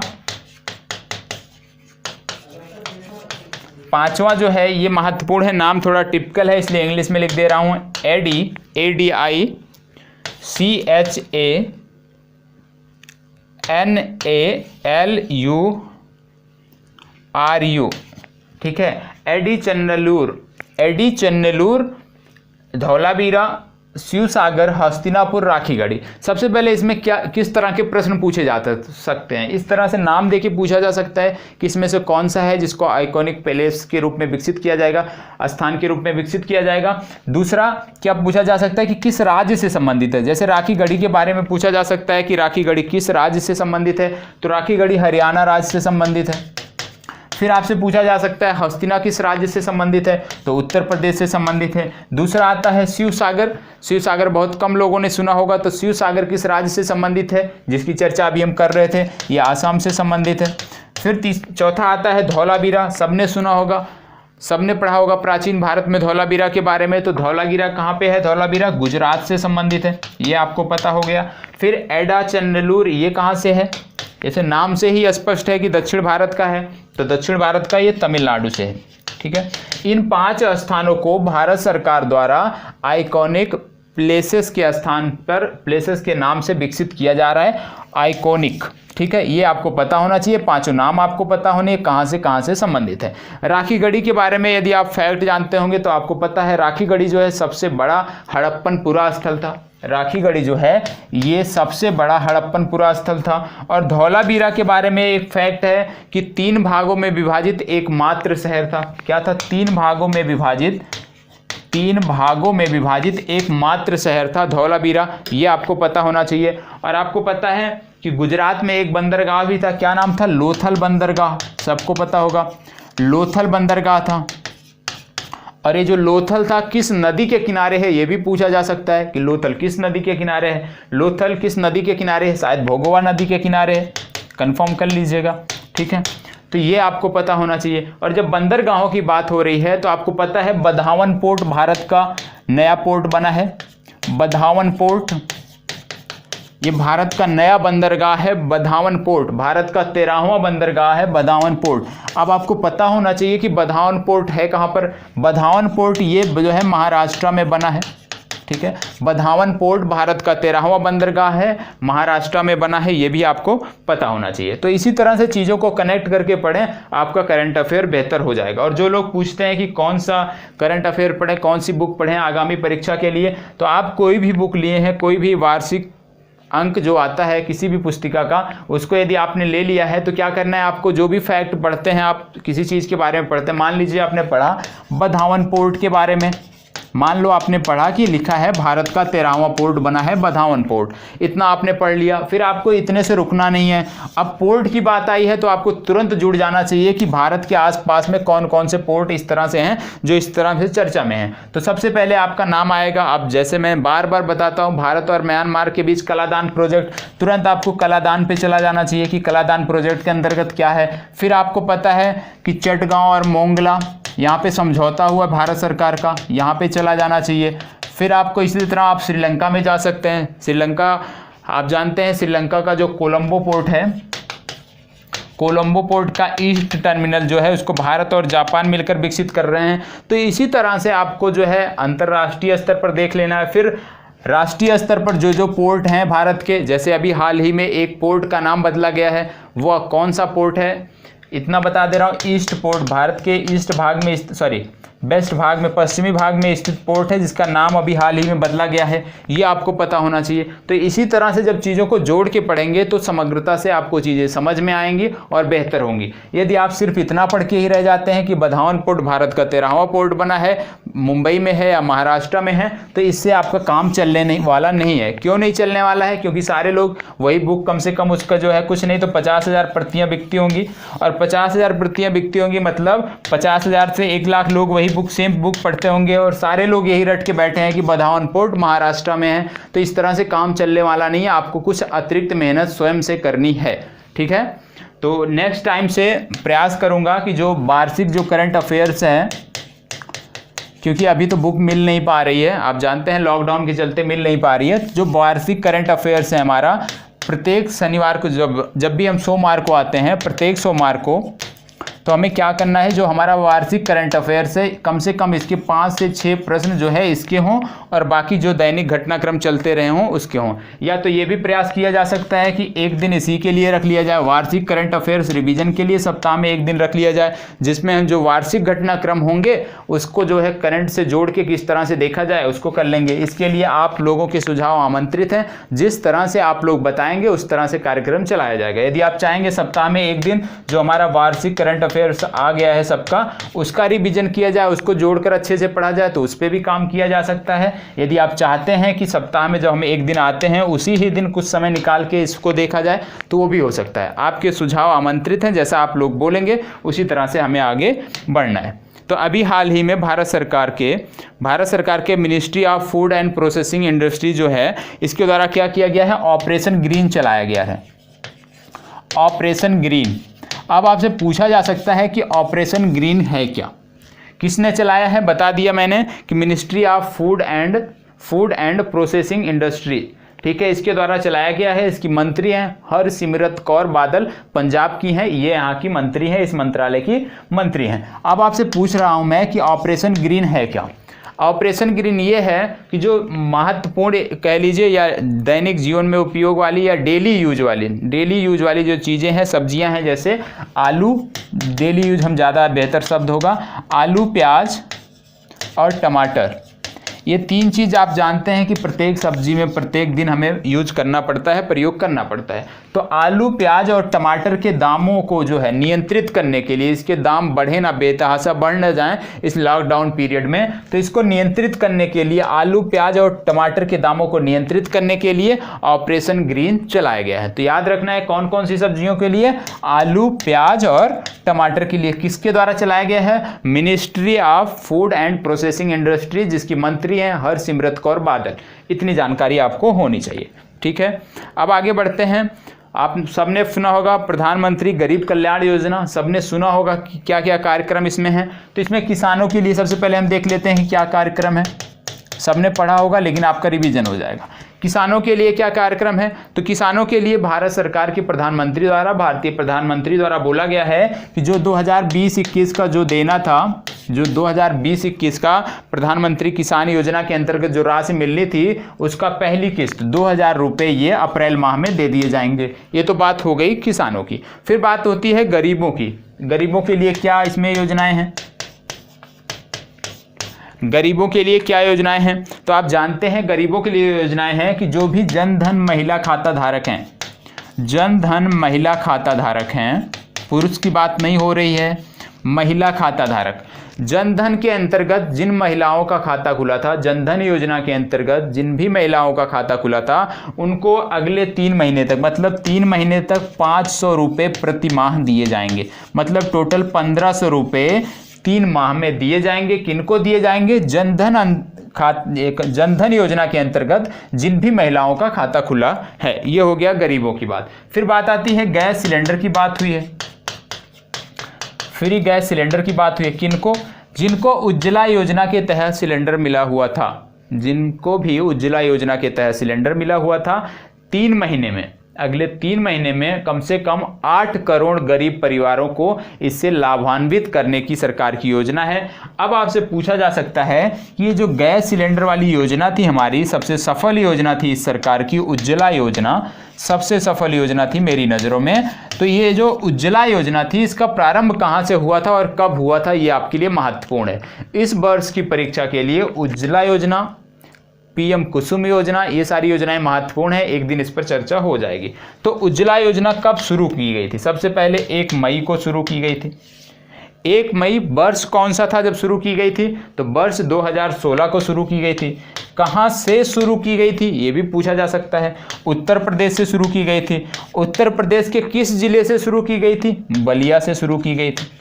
पांचवा जो है ये महत्वपूर्ण है, नाम थोड़ा टिपिकल है इसलिए इंग्लिश में लिख दे रहा हूं, ADICHANALURU, ठीक है, एडी चन्नलूर, धौलावीरा, शिवसागर, हस्तिनापुर, राखीगढ़ी। सबसे पहले इसमें क्या, किस तरह के प्रश्न पूछे जा सकते हैं, इस तरह से नाम देके पूछा जा सकता है कि इसमें से कौन सा है जिसको आइकॉनिक पैलेस के रूप में विकसित किया जाएगा, स्थान के रूप में विकसित किया जाएगा। दूसरा क्या पूछा जा सकता है कि किस राज्य से संबंधित है, जैसे राखीगढ़ी के बारे में पूछा जा सकता है कि राखीगढ़ी किस राज्य से संबंधित है, तो राखीगढ़ी हरियाणा राज्य से संबंधित है। फिर आपसे पूछा जा सकता है हस्तिना किस राज्य से संबंधित है, तो उत्तर प्रदेश से संबंधित है। दूसरा आता है शिवसागर बहुत कम लोगों ने सुना होगा, तो शिवसागर किस राज्य से संबंधित है, जिसकी चर्चा अभी हम कर रहे थे, ये आसाम से संबंधित है। फिर चौथा आता है धौलावीरा, सबने सुना होगा, सबने पढ़ा होगा प्राचीन भारत में धौलावीरा के बारे में, तो धौलावीरा कहाँ पे है, धौलावीरा गुजरात से संबंधित है, ये आपको पता हो गया। फिर एडाचन्नलूर, ये कहाँ से है, जैसे नाम से ही स्पष्ट है कि दक्षिण भारत का है, तो दक्षिण भारत का ये तमिलनाडु से है। ठीक है, इन 5 स्थानों को भारत सरकार द्वारा आइकॉनिक प्लेसेस के स्थान पर, प्लेसेस के नाम से विकसित किया जा रहा है, आइकॉनिक। ठीक है, ये आपको पता होना चाहिए, 5 नाम आपको पता होने, कहाँ से संबंधित है। राखीगढ़ी के बारे में यदि आप फैक्ट जानते होंगे तो आपको पता है राखीगढ़ी जो है सबसे बड़ा हड़प्पन पुरा स्थल था। राखीगढ़ी जो है ये सबसे बड़ा हड़प्पन पुरा स्थल था। और धौलावीरा के बारे में एक फैक्ट है कि 3 भागों में विभाजित एकमात्र शहर था। क्या था, 3 भागों में विभाजित एकमात्र शहर था धौलावीरा, ये आपको पता होना चाहिए। और आपको पता है कि गुजरात में एक बंदरगाह भी था, क्या नाम था, लोथल बंदरगाह, सबको पता होगा, लोथल बंदरगाह था। और ये जो लोथल था किस नदी के किनारे है, ये भी पूछा जा सकता है कि लोथल किस नदी के किनारे है, लोथल किस नदी के किनारे है, शायद भोगोवा नदी के किनारे है, कंफर्म कर लीजिएगा। ठीक है, तो ये आपको पता होना चाहिए। और जब बंदरगाहों की बात हो रही है तो आपको पता है बधावन पोर्ट भारत का नया पोर्ट बना है, बधावन पोर्ट, ये भारत का नया बंदरगाह है बधावन पोर्ट, भारत का 13वां बंदरगाह है बधावन पोर्ट। अब आपको पता होना चाहिए कि बधावन पोर्ट है कहाँ पर, बधावन पोर्ट ये जो है महाराष्ट्र में बना है। ठीक है, बधावन पोर्ट भारत का 13वां बंदरगाह है, महाराष्ट्र में बना है, ये भी आपको पता होना चाहिए। तो इसी तरह से चीज़ों को कनेक्ट करके पढ़ें, आपका करंट अफेयर बेहतर हो जाएगा। और जो लोग पूछते हैं कि कौन सा करंट अफेयर पढ़ें, कौन सी बुक पढ़ें आगामी परीक्षा के लिए, तो आप कोई भी बुक लिए हैं, कोई भी वार्षिक अंक जो आता है किसी भी पुस्तिका का, उसको यदि आपने ले लिया है तो क्या करना है आपको, जो भी फैक्ट पढ़ते हैं आप किसी चीज़ के बारे में पढ़ते हैं, मान लीजिए आपने पढ़ा बधावन पोर्ट के बारे में, मान लो आपने पढ़ा कि लिखा है भारत का 13वां पोर्ट बना है बधावन पोर्ट, इतना आपने पढ़ लिया, फिर आपको इतने से रुकना नहीं है। अब पोर्ट की बात आई है तो आपको तुरंत जुड़ जाना चाहिए कि भारत के आसपास में कौन कौन से पोर्ट इस तरह से हैं जो इस तरह से चर्चा में हैं। तो सबसे पहले आपका नाम आएगा। अब जैसे मैं बार बार बताता हूं, भारत और म्यांमार के बीच कलादान प्रोजेक्ट, तुरंत आपको कलादान पे चला जाना चाहिए कि कलादान प्रोजेक्ट के अंतर्गत क्या है। फिर आपको पता है कि चटगांव और मोंगला, यहाँ पे समझौता हुआ भारत सरकार का, यहाँ पे चला जाना चाहिए। फिर आपको इसी तरह आप श्रीलंका में जा सकते हैं। श्रीलंका आप जानते हैं, श्रीलंका का जो कोलंबो पोर्ट है, कोलंबो पोर्ट का ईस्ट टर्मिनल जो है उसको भारत और जापान मिलकर विकसित कर रहे हैं। तो इसी तरह से आपको जो है अंतर्राष्ट्रीय स्तर पर देख लेना है। फिर राष्ट्रीय स्तर पर जो जो पोर्ट हैं भारत के, जैसे अभी हाल ही में एक पोर्ट का नाम बदला गया है, वह कौन सा पोर्ट है इतना बता दे रहा हूँ। ईस्ट पोर्ट, भारत के ईस्ट भाग में, वेस्ट भाग में, पश्चिमी भाग में स्थित पोर्ट है जिसका नाम अभी हाल ही में बदला गया है, ये आपको पता होना चाहिए। तो इसी तरह से जब चीज़ों को जोड़ के पढ़ेंगे तो समग्रता से आपको चीज़ें समझ में आएंगी और बेहतर होंगी। यदि आप सिर्फ इतना पढ़ के ही रह जाते हैं कि बधावन पोर्ट भारत का 13वां पोर्ट बना है, मुंबई में है या महाराष्ट्र में है, तो इससे आपका काम चलने वाला नहीं है। क्यों नहीं चलने वाला है? क्योंकि सारे लोग वही बुक, कम से कम उसका जो है कुछ नहीं तो 50,000 प्रतियाँ बिकती होंगी, और 50,000 प्रतियाँ बिकती होंगी मतलब 50,000 से 1 लाख लोग वही बुक, सेम बुक पढ़ते होंगे, और सारे लोग यही रट के बैठे हैं कि बधावन पोर्ट महाराष्ट्र में है। तो इस तरह से काम चलने वाला नहीं है, आपको कुछ अतिरिक्त मेहनत स्वयं से करनी है। ठीक है, तो नेक्स्ट टाइम से प्रयास करूंगा कि जो वार्षिक जो करंट अफेयर्स हैं, क्योंकि अभी तो बुक मिल नहीं पा रही है, आप जानते हैं लॉकडाउन के चलते मिल नहीं पा रही है, जो वार्षिक करंट अफेयर्स है हमारा, प्रत्येक शनिवार को जब भी हम सोमवार को आते हैं, प्रत्येक सोमवार को, तो हमें क्या करना है, जो हमारा वार्षिक करंट अफेयर्स है कम से कम इसके 5 से 6 प्रश्न जो है इसके हों, और बाकी जो दैनिक घटनाक्रम चलते रहे हों उसके हों। या तो ये भी प्रयास किया जा सकता है कि एक दिन इसी के लिए रख लिया जाए, वार्षिक करंट अफेयर्स रिवीजन के लिए सप्ताह में एक दिन रख लिया जाए, जिसमें हम जो वार्षिक घटनाक्रम होंगे उसको जो है करंट से जोड़ के किस तरह से देखा जाए उसको कर लेंगे। इसके लिए आप लोगों के सुझाव आमंत्रित हैं, जिस तरह से आप लोग बताएंगे उस तरह से कार्यक्रम चलाया जाएगा। यदि आप चाहेंगे सप्ताह में एक दिन जो हमारा वार्षिक करंट अफेयर्स आ गया है सबका, उसका रिवीजन किया जाए, उसको जोड़कर अच्छे से पढ़ा जाए, तो उस पर भी काम किया जा सकता है। यदि आप चाहते हैं कि सप्ताह में जब हम एक दिन आते हैं उसी ही दिन कुछ समय निकाल के इसको देखा जाए, तो वो भी हो सकता है। आपके सुझाव आमंत्रित हैं, जैसा आप लोग बोलेंगे उसी तरह से हमें आगे बढ़ना है। तो अभी हाल ही में भारत सरकार के ministry of food and processing industry जो है, इसके द्वारा क्या किया गया है, ऑपरेशन ग्रीन चलाया गया है। ऑपरेशन ग्रीन, अब आपसे पूछा जा सकता है कि ऑपरेशन ग्रीन है क्या, किसने चलाया है? बता दिया मैंने कि ministry of food and processing industry, ठीक है, इसके द्वारा चलाया गया है। इसकी मंत्री हैं हरसिमरत कौर बादल, पंजाब की हैं, ये यहाँ की मंत्री हैं, इस मंत्रालय की मंत्री हैं। अब आपसे पूछ रहा हूँ मैं कि ऑपरेशन ग्रीन है क्या। ऑपरेशन ग्रीन ये है कि जो महत्वपूर्ण कह लीजिए या दैनिक जीवन में उपयोग वाली या डेली यूज वाली जो चीज़ें हैं, सब्जियां हैं, जैसे आलू, डेली यूज हम ज़्यादा बेहतर शब्द होगा, आलू, प्याज और टमाटर, ये 3 चीज़ आप जानते हैं कि प्रत्येक सब्जी में प्रत्येक दिन हमें यूज करना पड़ता है, प्रयोग करना पड़ता है। तो आलू, प्याज और टमाटर के दामों को जो है नियंत्रित करने के लिए, इसके दाम बढ़े ना, बेतहाशा बढ़ ना जाएं इस लॉकडाउन पीरियड में, तो इसको नियंत्रित करने के लिए, आलू, प्याज और टमाटर के दामों को नियंत्रित करने के लिए ऑपरेशन ग्रीन चलाया गया है। तो याद रखना है कौन कौन सी सब्जियों के लिए, आलू, प्याज और टमाटर के लिए। किसके द्वारा चलाया गया है? Ministry of food and processing industry, जिसकी मंत्री हैं हरसिमरत कौर बादल। इतनी जानकारी आपको होनी चाहिए। ठीक है, अब आगे बढ़ते हैं। आप सबने सुना होगा प्रधानमंत्री गरीब कल्याण योजना, सबने सुना होगा कि क्या क्या कार्यक्रम इसमें है। तो इसमें किसानों के लिए सबसे पहले हम देख लेते हैं कि क्या कार्यक्रम है। सबने पढ़ा होगा लेकिन आपका रिवीजन हो जाएगा। किसानों के लिए क्या कार्यक्रम है? तो किसानों के लिए भारत सरकार के प्रधानमंत्री द्वारा, भारतीय प्रधानमंत्री द्वारा बोला गया है कि जो 2020-21 का जो देना था, जो 2020-21 का प्रधानमंत्री किसान योजना के अंतर्गत जो राशि मिलनी थी, उसका पहली किस्त 2,000 रुपये ये अप्रैल माह में दे दिए जाएंगे। ये तो बात हो गई किसानों की। फिर बात होती है गरीबों की। गरीबों के लिए क्या इसमें योजनाएं हैं? गरीबों के लिए क्या योजनाएं हैं? तो आप जानते हैं गरीबों के लिए योजनाएं हैं कि जो भी जनधन महिला खाता धारक हैं, जनधन महिला खाता धारक हैं, पुरुष की बात नहीं हो रही है, महिला खाता धारक, जनधन के अंतर्गत जिन महिलाओं का खाता खुला था, जनधन योजना के अंतर्गत जिन भी महिलाओं का खाता खुला था, उनको अगले 3 महीने तक, मतलब 3 महीने तक 500 रुपये प्रति माह दिए जाएंगे। मतलब टोटल 1500 रुपये 3 माह में दिए जाएंगे। किनको दिए जाएंगे? जनधन योजना के अंतर्गत जिन भी महिलाओं का खाता खुला है। ये हो गया गरीबों की बात। फिर बात आती है गैस सिलेंडर की बात हुई है, फ्री गैस सिलेंडर की बात हुई है। किनको? जिनको उज्ज्वला योजना के तहत सिलेंडर मिला हुआ था, जिनको भी उज्ज्वला योजना के तहत सिलेंडर मिला हुआ था, 3 महीने में, अगले 3 महीने में कम से कम 8 करोड़ गरीब परिवारों को इससे लाभान्वित करने की सरकार की योजना है। अब आपसे पूछा जा सकता है कि ये जो गैस सिलेंडर वाली योजना थी हमारी, सबसे सफल योजना थी इस सरकार की, उज्ज्वला योजना सबसे सफल योजना थी मेरी नज़रों में। तो ये जो उज्ज्वला योजना थी, इसका प्रारंभ कहाँ से हुआ था और कब हुआ था, ये आपके लिए महत्वपूर्ण है। इस वर्ष की परीक्षा के लिए उज्ज्वला योजना, पीएम कुसुम योजना, ये सारी योजनाएं महत्वपूर्ण है, एक दिन इस पर चर्चा हो जाएगी। तो उज्ज्वला योजना कब शुरू की गई थी? सबसे पहले 1 मई को शुरू की गई थी। 1 मई वर्ष कौन सा था जब शुरू की गई थी? तो वर्ष 2016 को शुरू की गई थी। कहाँ से शुरू की गई थी, ये भी पूछा जा सकता है। उत्तर प्रदेश से शुरू की गई थी। उत्तर प्रदेश के किस जिले से शुरू की गई थी? बलिया से शुरू की गई थी।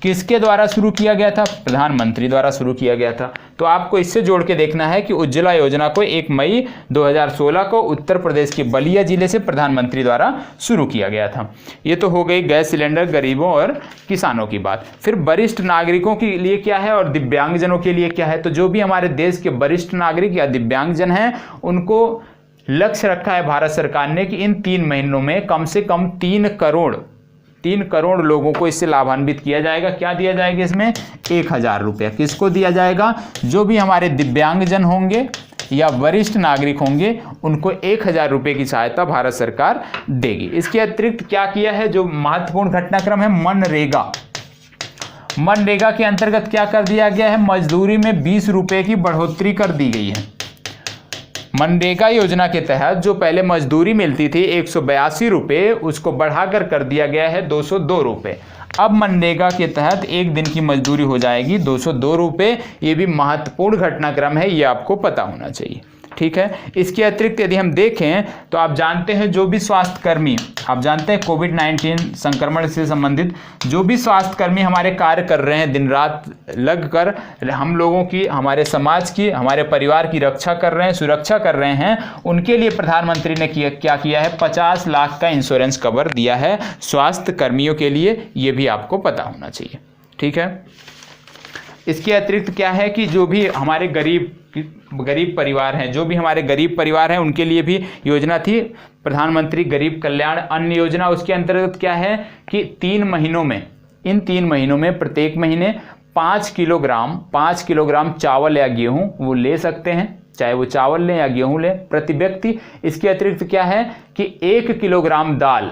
किसके द्वारा शुरू किया गया था? प्रधानमंत्री द्वारा शुरू किया गया था। तो आपको इससे जोड़ के देखना है कि उज्ज्वला योजना को 1 मई 2016 को उत्तर प्रदेश के बलिया जिले से प्रधानमंत्री द्वारा शुरू किया गया था। ये तो हो गई गैस सिलेंडर, गरीबों और किसानों की बात। फिर वरिष्ठ नागरिकों के लिए क्या है और दिव्यांगजनों के लिए क्या है? तो जो भी हमारे देश के वरिष्ठ नागरिक या दिव्यांगजन हैं, उनको लक्ष्य रखा है भारत सरकार ने कि इन 3 महीनों में कम से कम 3 करोड़ लोगों को इससे लाभान्वित किया जाएगा। क्या दिया जाएगा इसमें? 1000 रुपया। किसको दिया जाएगा? जो भी हमारे दिव्यांगजन होंगे या वरिष्ठ नागरिक होंगे, उनको 1000 रुपये की सहायता भारत सरकार देगी। इसके अतिरिक्त क्या किया है? जो महत्वपूर्ण घटनाक्रम है, मनरेगा के अंतर्गत क्या कर दिया गया है? मजदूरी में 20 रुपये की बढ़ोतरी कर दी गई है। मनरेगा योजना के तहत जो पहले मजदूरी मिलती थी 182 रुपये, उसको बढ़ाकर कर दिया गया है 202 रुपये। अब मनरेगा के तहत 1 दिन की मजदूरी हो जाएगी 202 रुपये। ये भी महत्वपूर्ण घटनाक्रम है, ये आपको पता होना चाहिए। ठीक है। इसके अतिरिक्त यदि हम देखें तो आप जानते हैं जो भी स्वास्थ्यकर्मी, आप जानते हैं कोविड-19 संक्रमण से संबंधित जो भी स्वास्थ्यकर्मी हमारे कार्य कर रहे हैं, दिन रात लगकर हम लोगों की, हमारे समाज की, हमारे परिवार की रक्षा कर रहे हैं, सुरक्षा कर रहे हैं, उनके लिए प्रधानमंत्री ने क्या किया है? 50 लाख का इंश्योरेंस कवर दिया है स्वास्थ्य कर्मियों के लिए। ये भी आपको पता होना चाहिए। ठीक है। इसके अतिरिक्त क्या है कि जो भी हमारे गरीब परिवार हैं, जो भी हमारे गरीब परिवार हैं, उनके लिए भी योजना थी प्रधानमंत्री गरीब कल्याण अन्न योजना। उसके अंतर्गत क्या है कि 3 महीनों में, इन 3 महीनों में प्रत्येक महीने 5 किलोग्राम चावल या गेहूं वो ले सकते हैं, चाहे वो चावल लें या गेहूं लें प्रति व्यक्ति। इसके अतिरिक्त क्या है कि 1 किलोग्राम दाल,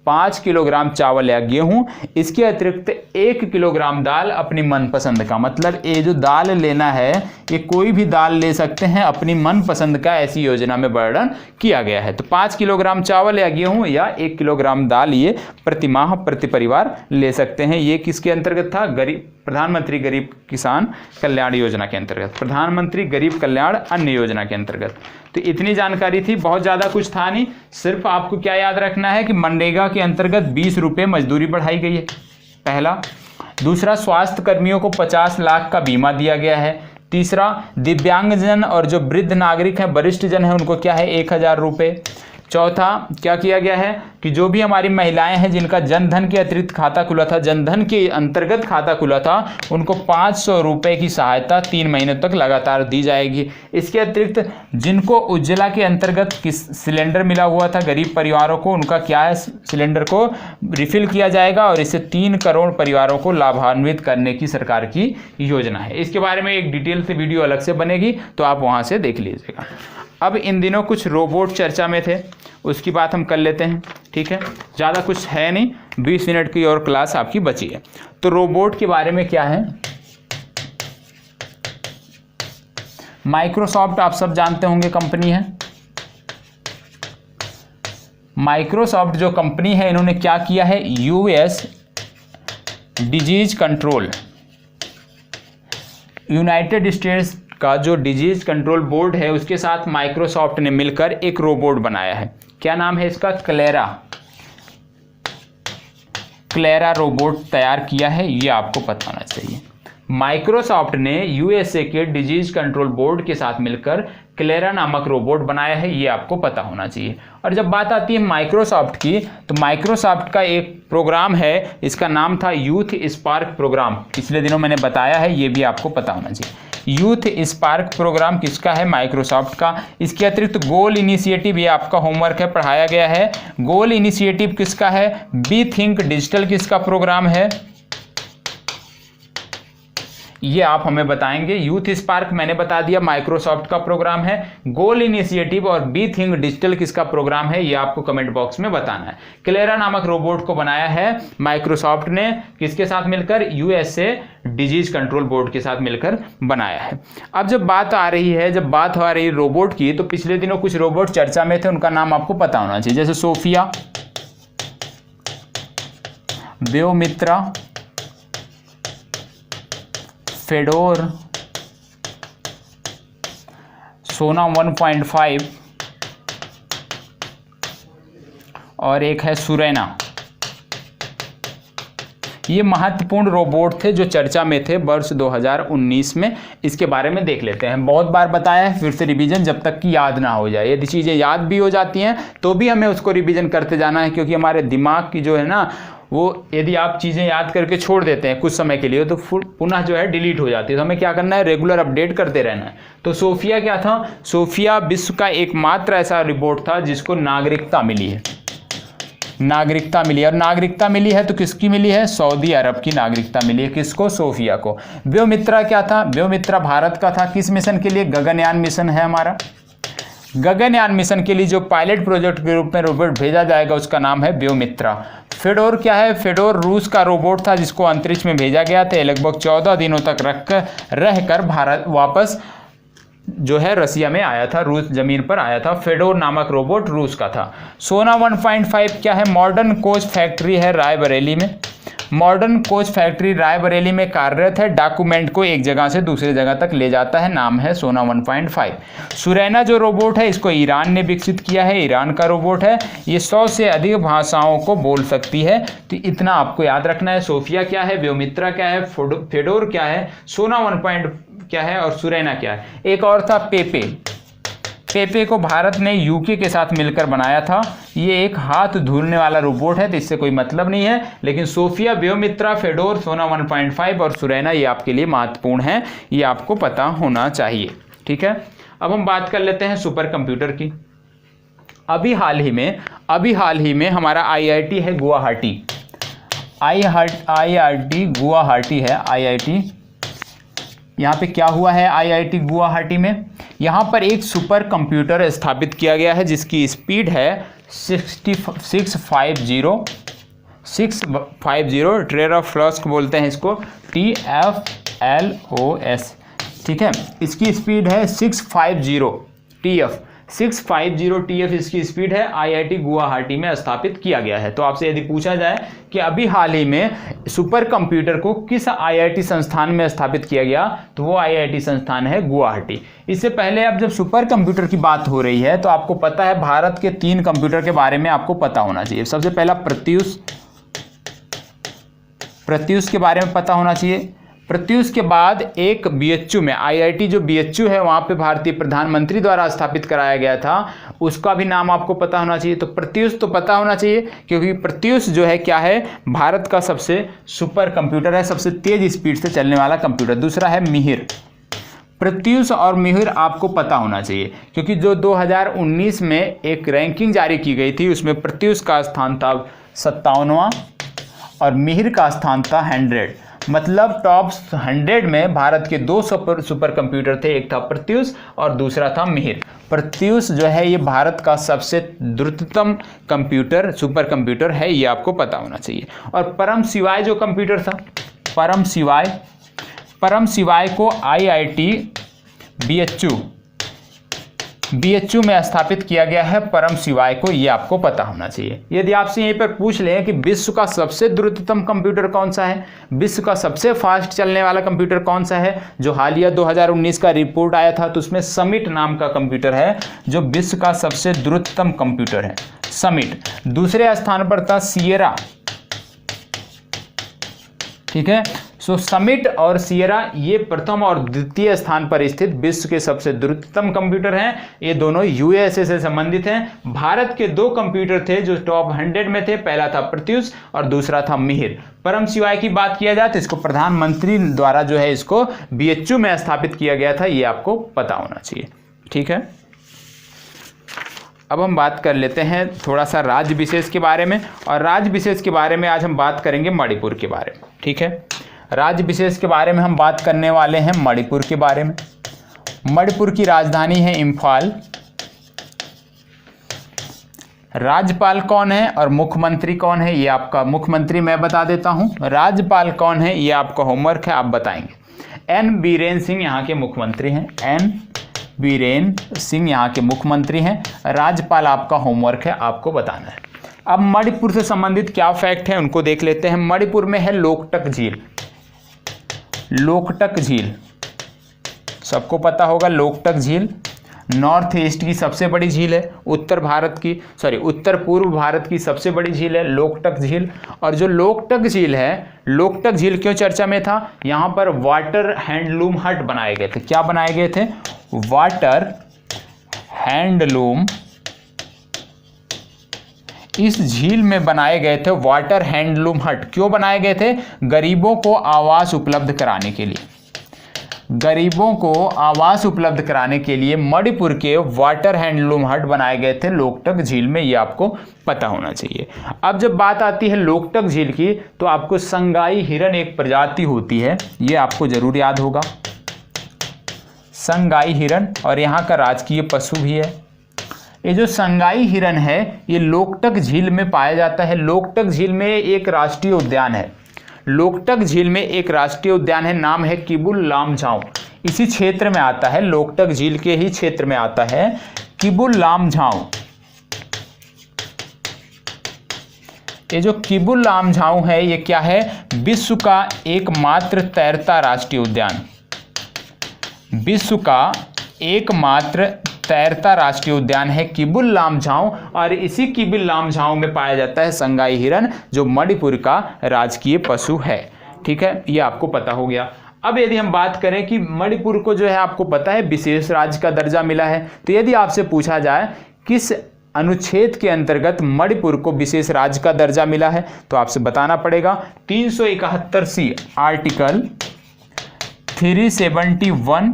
5 किलोग्राम चावल या गेहूं, इसके अतिरिक्त 1 किलोग्राम दाल अपनी मनपसंद का, मतलब ये जो दाल लेना है ये कोई भी दाल ले सकते हैं अपनी मनपसंद का, ऐसी योजना में वर्णन किया गया है। तो 5 किलोग्राम चावल या गेहूं या 1 किलोग्राम दाल ये प्रति माह प्रति परिवार ले सकते हैं। ये किसके अंतर्गत था? प्रधानमंत्री गरीब किसान कल्याण योजना के अंतर्गत, प्रधानमंत्री गरीब कल्याण अन्न योजना के अंतर्गत। तो इतनी जानकारी थी, बहुत ज़्यादा कुछ था नहीं। सिर्फ आपको क्या याद रखना है कि मनरेगा के अंतर्गत 20 रुपये मजदूरी बढ़ाई गई है, पहला। दूसरा, स्वास्थ्य कर्मियों को 50 लाख का बीमा दिया गया है। तीसरा, दिव्यांगजन और जो वृद्ध नागरिक हैं, वरिष्ठ जन हैं, उनको क्या है? 1000 रुपये। चौथा, क्या किया गया है कि जो भी हमारी महिलाएं हैं जिनका जनधन के अतिरिक्त खाता खुला था, जनधन के अंतर्गत खाता खुला था, उनको 500 रुपये की सहायता 3 महीने तक लगातार दी जाएगी। इसके अतिरिक्त जिनको उज्ज्वला के अंतर्गत सिलेंडर मिला हुआ था गरीब परिवारों को, उनका क्या है? सिलेंडर को रिफिल किया जाएगा और इससे 3 करोड़ परिवारों को लाभान्वित करने की सरकार की योजना है। इसके बारे में एक डिटेल से वीडियो अलग से बनेगी, तो आप वहाँ से देख लीजिएगा। अब इन दिनों कुछ रोबोट चर्चा में थे, उसकी बात हम कर लेते हैं। ठीक है, ज़्यादा कुछ है नहीं, 20 मिनट की और क्लास आपकी बची है। तो रोबोट के बारे में क्या है? माइक्रोसॉफ्ट आप सब जानते होंगे कंपनी है। माइक्रोसॉफ्ट जो कंपनी है, इन्होंने क्या किया है? US disease control, United states का जो डिजीज कंट्रोल बोर्ड है उसके साथ माइक्रोसॉफ्ट ने मिलकर एक रोबोट बनाया है। क्या नाम है इसका? क्लेरा रोबोट तैयार किया है, ये आपको पता होना चाहिए। माइक्रोसॉफ्ट ने यूएसए के डिजीज कंट्रोल बोर्ड के साथ मिलकर क्लेरा नामक रोबोट बनाया है, ये आपको पता होना चाहिए। और जब बात आती है माइक्रोसॉफ्ट की, तो माइक्रोसॉफ्ट का एक प्रोग्राम है, इसका नाम था यूथ स्पार्क प्रोग्राम। पिछले दिनों मैंने बताया है, ये भी आपको पता होना चाहिए। यूथ स्पार्क प्रोग्राम किसका है? माइक्रोसॉफ्ट का। इसके अतिरिक्त गोल इनिशिएटिव, ये आपका होमवर्क है, पढ़ाया गया है। गोल इनिशिएटिव किसका है? बी थिंक डिजिटल किसका प्रोग्राम है? ये आप हमें बताएंगे। यूथ स्पार्क मैंने बता दिया माइक्रोसॉफ्ट का प्रोग्राम है। गोल इनिशिएटिव और बी थिंक डिजिटल किसका प्रोग्राम है, ये आपको कमेंट बॉक्स में बताना है। क्लेरा नामक रोबोट को बनाया है माइक्रोसॉफ्ट ने, किसके साथ मिलकर? यूएसए डिजीज कंट्रोल बोर्ड के साथ मिलकर बनाया है। अब जब बात आ रही है रोबोट की, तो पिछले दिनों कुछ रोबोट चर्चा में थे, उनका नाम आपको पता होना चाहिए, जैसे सोफिया, व्योमित्रा, फेडोर, सोना 1.5 और एक है सुरैना। ये महत्वपूर्ण रोबोट थे जो चर्चा में थे वर्ष 2019 में। इसके बारे में देख लेते हैं। बहुत बार बताया है, फिर से रिवीजन जब तक कि याद ना हो जाए। यदि चीज़ें याद भी हो जाती हैं तो भी हमें उसको रिवीजन करते जाना है, क्योंकि हमारे दिमाग की जो है ना, वो यदि आप चीज़ें याद करके छोड़ देते हैं कुछ समय के लिए तो पुनः जो है डिलीट हो जाती है। तो हमें क्या करना है? रेगुलर अपडेट करते रहना है। तो सोफिया क्या था? सोफिया विश्व का एकमात्र ऐसा रोबोट था जिसको नागरिकता मिली है। नागरिकता मिली है, और नागरिकता मिली है तो किसकी मिली है? सऊदी अरब की नागरिकता मिली है। किसको? सोफिया को। व्योमित्रा क्या था? व्योमित्रा भारत का था। किस मिशन के लिए? गगनयान मिशन है हमारा। गगनयान मिशन के लिए जो पायलट प्रोजेक्ट के रूप में रोबोट भेजा जाएगा उसका नाम है व्योमित्रा। फेडोर क्या है? फेडोर रूस का रोबोट था जिसको अंतरिक्ष में भेजा गया था। लगभग 14 दिनों तक रहकर भारत वापस जो है रसिया में आया था, रूस जमीन पर आया था। फेडोर नामक रोबोट रूस का था। सोना 1.5 क्या है? मॉडर्न कोच फैक्ट्री है रायबरेली में। मॉडर्न कोच फैक्ट्री रायबरेली में कार्यरत है। डॉक्यूमेंट को एक जगह से दूसरी जगह तक ले जाता है, नाम है सोना 1.5। सुरैना जो रोबोट है इसको ईरान ने विकसित किया है, ईरान का रोबोट है। ये 100 से अधिक भाषाओं को बोल सकती है, तो इतना आपको याद रखना है। सोफिया क्या है? व्योमित्रा क्या है? फेडोर क्या है? सोना 1. क्या है? और सुरैना क्या है? एक और था पेपे। पेपे को भारत ने यूके के साथ मिलकर बनाया था। ये एक हाथ धुलने वाला रोबोट है, तो इससे कोई मतलब नहीं है। लेकिन सोफिया, व्योमित्रा, फेडोर, सोना 1.5 और सुरैना ये आपके लिए महत्वपूर्ण है, ये आपको पता होना चाहिए। ठीक है, अब हम बात कर लेते हैं सुपर कंप्यूटर की। अभी हाल ही में हमारा IIT है गुवाहाटी। IIT गुवाहाटी है। IIT यहाँ पे क्या हुआ है? IIT गुवाहाटी में यहाँ पर एक सुपर कंप्यूटर स्थापित किया गया है जिसकी स्पीड है 650 टेराफ्लॉप्स बोलते हैं इसको, TFLOS। ठीक है, इसकी स्पीड है 650 TF इसकी स्पीड है। IIT गुवाहाटी में स्थापित किया गया है। तो आपसे यदि पूछा जाए कि अभी हाल ही में सुपर कंप्यूटर को किस IIT संस्थान में स्थापित किया गया, तो वो IIT संस्थान है गुवाहाटी। इससे पहले अब जब सुपर कंप्यूटर की बात हो रही है तो आपको पता है भारत के 3 कंप्यूटर के बारे में आपको पता होना चाहिए। सबसे पहला प्रत्यूष के बारे में पता होना चाहिए। प्रत्यूष के बाद एक BHU में, IIT जो BHU है वहाँ पे भारतीय प्रधानमंत्री द्वारा स्थापित कराया गया था, उसका भी नाम आपको पता होना चाहिए। तो प्रत्यूष तो पता होना चाहिए, क्योंकि प्रत्यूष जो है क्या है? भारत का सबसे सुपर कंप्यूटर है, सबसे तेज स्पीड से चलने वाला कंप्यूटर। दूसरा है मिहिर। प्रत्यूष और मिहिर आपको पता होना चाहिए, क्योंकि जो 2019 में एक रैंकिंग जारी की गई थी उसमें प्रत्यूष का स्थान था 57वां और मिहिर का स्थान था 100। मतलब टॉप 100 में भारत के 2 सुपर कंप्यूटर थे, एक था प्रत्यूष और दूसरा था मिहिर। प्रत्यूष जो है ये भारत का सबसे द्रुततम कंप्यूटर, सुपर कंप्यूटर है, ये आपको पता होना चाहिए। और परम शिवाय जो कंप्यूटर था, परम शिवाय को IIT BHU बीएचयू में स्थापित किया गया है परम शिवाय को, ये आपको पता होना चाहिए। यदि आपसे यहीं पर पूछ लें कि विश्व का सबसे द्रुततम कंप्यूटर कौन सा है, विश्व का सबसे फास्ट चलने वाला कंप्यूटर कौन सा है, जो हालिया 2019 का रिपोर्ट आया था तो उसमें समिट नाम का कंप्यूटर है जो विश्व का सबसे द्रुततम कंप्यूटर है, समिट। दूसरे स्थान पर था सियरा, ठीक है। सो समिट और सियरा ये प्रथम और द्वितीय स्थान पर स्थित विश्व के सबसे द्रुततम कंप्यूटर हैं। ये दोनों यूएसए से संबंधित हैं। भारत के 2 कंप्यूटर थे जो टॉप 100 में थे, पहला था प्रत्यूष और दूसरा था मिहिर। परम शिवाय की बात किया जाए तो इसको प्रधानमंत्री द्वारा जो है इसको बीएचयू में स्थापित किया गया था, ये आपको पता होना चाहिए, ठीक है। अब हम बात कर लेते हैं थोड़ा सा राज्य विशेष के बारे में, और राज्य विशेष के बारे में आज हम बात करेंगे मणिपुर के बारे में, ठीक है। राज्य विशेष के बारे में हम बात करने वाले हैं मणिपुर के बारे में। मणिपुर की राजधानी है इम्फाल। राज्यपाल कौन है और मुख्यमंत्री कौन है, ये आपका मुख्यमंत्री मैं बता देता हूं। राज्यपाल कौन है ये आपका होमवर्क है, आप बताएंगे। एन बीरेन सिंह यहाँ के मुख्यमंत्री हैं, एन बीरेन सिंह यहाँ के मुख्यमंत्री हैं। राज्यपाल आपका होमवर्क है, आपको बताना है। अब मणिपुर से संबंधित क्या फैक्ट है उनको देख लेते हैं। मणिपुर में है लोकटक झील, लोकटक झील सबको पता होगा। लोकटक झील नॉर्थ ईस्ट की सबसे बड़ी झील है, उत्तर पूर्व भारत की सबसे बड़ी झील है लोकटक झील। और जो लोकटक झील है, लोकटक झील क्यों चर्चा में था, यहाँ पर वाटर हैंडलूम हट बनाए गए थे। क्या बनाए गए थे, वाटर हैंडलूम, इस झील में बनाए गए थे वाटर हैंडलूम हट। क्यों बनाए गए थे, गरीबों को आवास उपलब्ध कराने के लिए, गरीबों को आवास उपलब्ध कराने के लिए मणिपुर के वाटर हैंडलूम हट बनाए गए थे लोकटक झील में, ये आपको पता होना चाहिए। अब जब बात आती है लोकटक झील की तो आपको संगाई हिरन एक प्रजाति होती है, ये आपको जरूर याद होगा, संगाई हिरन, और यहाँ का राजकीय पशु भी है। ये जो संगाई हिरन है ये लोकटक झील में पाया जाता है। लोकटक झील में एक राष्ट्रीय उद्यान है, लोकटक झील में एक राष्ट्रीय उद्यान है, नाम है किबुल लामझाओ। इसी क्षेत्र में आता है, लोकटक झील के ही क्षेत्र में आता है किबुल लामझाओ। ये जो किबुल लामझाओ है ये क्या है, विश्व का एकमात्र तैरता राष्ट्रीय उद्यान, विश्व का एकमात्र तैरता राष्ट्रीय उद्यान है किबुल लामझाओ। और इसी किबुल लामझाओ में पाया जाता है संगाई हिरन जो मणिपुर का राजकीय पशु है, ठीक है, ये आपको पता हो गया। अब यदि हम बात करें कि मणिपुर को जो है आपको पता है विशेष राज्य का दर्जा मिला है, तो यदि आपसे पूछा जाए किस अनुच्छेद के अंतर्गत मणिपुर को विशेष राज्य का दर्जा मिला है तो आपसे बताना पड़ेगा 371C आर्टिकल 371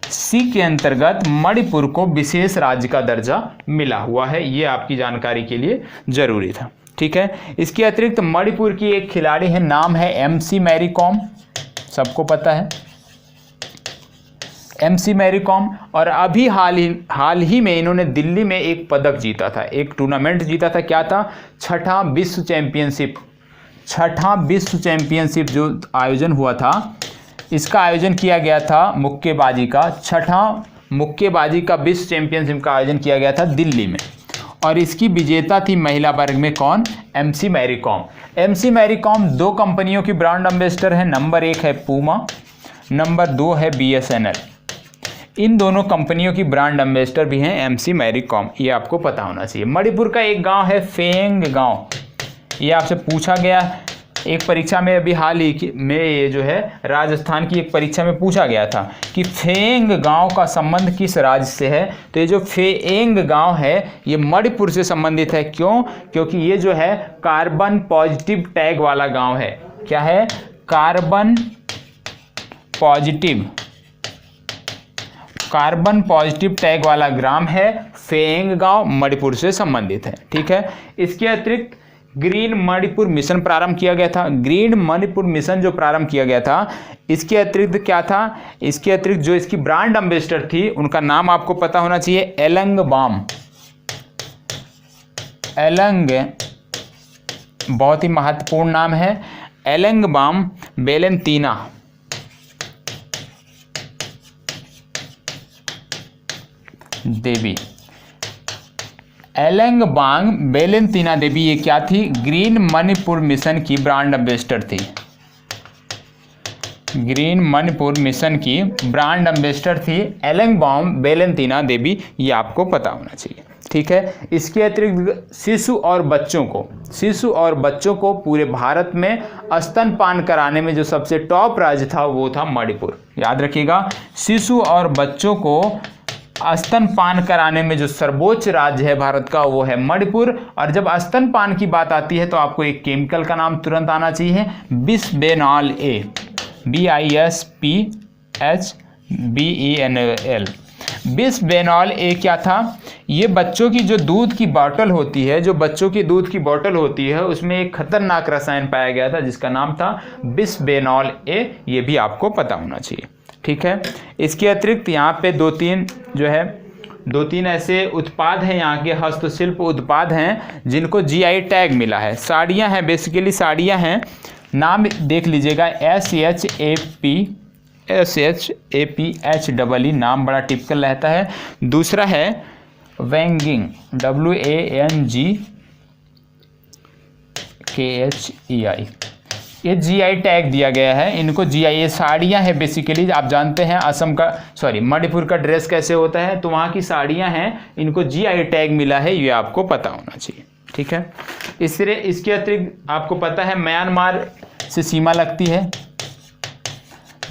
सी के अंतर्गत मणिपुर को विशेष राज्य का दर्जा मिला हुआ है, ये आपकी जानकारी के लिए जरूरी था, ठीक है। इसके अतिरिक्त मणिपुर की एक खिलाड़ी है, नाम है MC मैरी कॉम, सबको पता है MC मैरी कॉम। और अभी हाल ही में इन्होंने दिल्ली में एक पदक जीता था, एक टूर्नामेंट जीता था, क्या था, छठा विश्व चैंपियनशिप जो आयोजन हुआ था, इसका आयोजन किया गया था मुक्केबाजी का, छठा मुक्केबाजी का विश्व चैंपियनशिप का आयोजन किया गया था दिल्ली में। और इसकी विजेता थी महिला वर्ग में कौन, MC मैरी कॉम। MC मैरी कॉम 2 कंपनियों की ब्रांड एम्बेसडर है, नंबर 1 है पूमा, नंबर 2 है BSNL। इन दोनों कंपनियों की ब्रांड एम्बेसडर भी हैं MC मैरी कॉम, ये आपको पता होना चाहिए। मणिपुर का एक गांव है फेंग गांव, ये आपसे पूछा गया एक परीक्षा में, अभी हाल ही में ये जो है राजस्थान की एक परीक्षा में पूछा गया था कि फेंग गांव का संबंध किस राज्य से है, तो ये जो फेंग गांव है ये मणिपुर से संबंधित है। क्यों, क्योंकि ये जो है कार्बन पॉजिटिव टैग वाला गांव है। क्या है, कार्बन पॉजिटिव टैग वाला ग्राम है फेंग गांव, मणिपुर से संबंधित है, ठीक है। इसके अतिरिक्त ग्रीन मणिपुर मिशन प्रारंभ किया गया था, ग्रीन मणिपुर मिशन जो प्रारंभ किया गया था, इसके अतिरिक्त क्या था, इसके अतिरिक्त जो इसकी ब्रांड एम्बेसडर थी उनका नाम आपको पता होना चाहिए, एलंगबाम, बहुत ही महत्वपूर्ण नाम है, एलंगबाम बेलेंतीना। देवी। एलेंगबांग वेलेंतीना देवी ये क्या थी? ग्रीन मणिपुर मिशन की ब्रांड एम्बेसडर थी। ग्रीन मणिपुर मिशन की ब्रांड एम्बेसडर थी एलेंगबांग वेलेंतीना देवी, ये आपको पता होना चाहिए। ठीक है, इसके अतिरिक्त शिशु और बच्चों को पूरे भारत में स्तनपान कराने में जो सबसे टॉप राज्य था वो था मणिपुर। याद रखिएगा, शिशु और बच्चों को स्तनपान कराने में जो सर्वोच्च राज्य है भारत का वो है मणिपुर। और जब स्तनपान की बात आती है तो आपको एक केमिकल का नाम तुरंत आना चाहिए, bisphenol A, BISPHBENOL। Bisphenol A क्या था? ये बच्चों की जो दूध की बॉटल होती है, उसमें एक खतरनाक रसायन पाया गया था जिसका नाम था बिस्फेनॉल ए, ये भी आपको पता होना चाहिए। ठीक है, इसके अतिरिक्त यहाँ पे दो तीन ऐसे उत्पाद हैं, यहाँ के हस्तशिल्प उत्पाद हैं जिनको GI टैग मिला है। साड़ियाँ हैं, बेसिकली साड़ियाँ हैं, नाम देख लीजिएगा, SHAPHEE, नाम बड़ा टिपिकल रहता है। दूसरा है वैंगिंग, WANGKHEI, ये GI टैग दिया गया है इनको। GI ये साड़ियाँ हैं, बेसिकली आप जानते हैं मणिपुर का ड्रेस कैसे होता है, तो वहाँ की साड़ियाँ हैं, इनको GI टैग मिला है, ये आपको पता होना चाहिए। ठीक है, इसके अतिरिक्त आपको पता है म्यांमार से सीमा लगती है,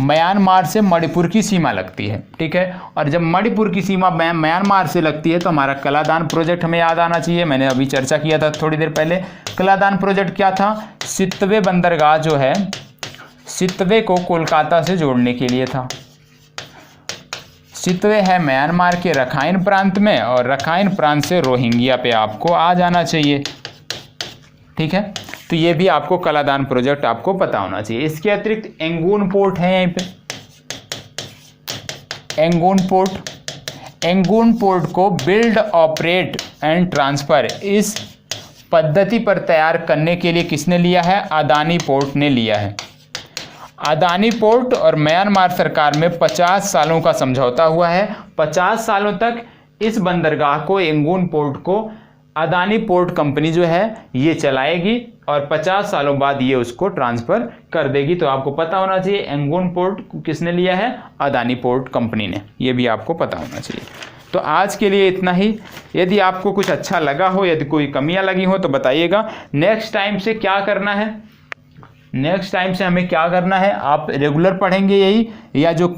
म्यांमार से मणिपुर की सीमा लगती है। ठीक है, और जब मणिपुर की सीमा म्यांमार से लगती है तो हमारा कलादान प्रोजेक्ट हमें याद आना चाहिए। मैंने अभी चर्चा किया था थोड़ी देर पहले। कलादान प्रोजेक्ट क्या था? सितवे बंदरगाह जो है, सितवे को कोलकाता से जोड़ने के लिए था। सितवे है म्यांमार के रखाइन प्रांत में, और रखाइन प्रांत से रोहिंग्या पे आपको आ जाना चाहिए। ठीक है, तो ये भी आपको कलादान प्रोजेक्ट आपको पता होना चाहिए। इसके अतिरिक्त एंगून पोर्ट है यहीं पे, एंगून पोर्ट को बिल्ड, ऑपरेट एंड ट्रांसफर इस पद्धति पर तैयार करने के लिए किसने लिया है? अदानी पोर्ट ने लिया है। अदानी पोर्ट और म्यांमार सरकार में 50 सालों का समझौता हुआ है। 50 सालों तक इस बंदरगाह को, एंगून पोर्ट को अदानी पोर्ट कंपनी जो है ये चलाएगी, और 50 सालों बाद ये उसको ट्रांसफ़र कर देगी। तो आपको पता होना चाहिए एंगून पोर्ट किसने लिया है? अदानी पोर्ट कंपनी ने, ये भी आपको पता होना चाहिए। तो आज के लिए इतना ही। यदि आपको कुछ अच्छा लगा हो, यदि कोई कमियां लगी हो तो बताइएगा। नेक्स्ट टाइम से हमें क्या करना है, आप रेगुलर पढ़ेंगे यही, या जो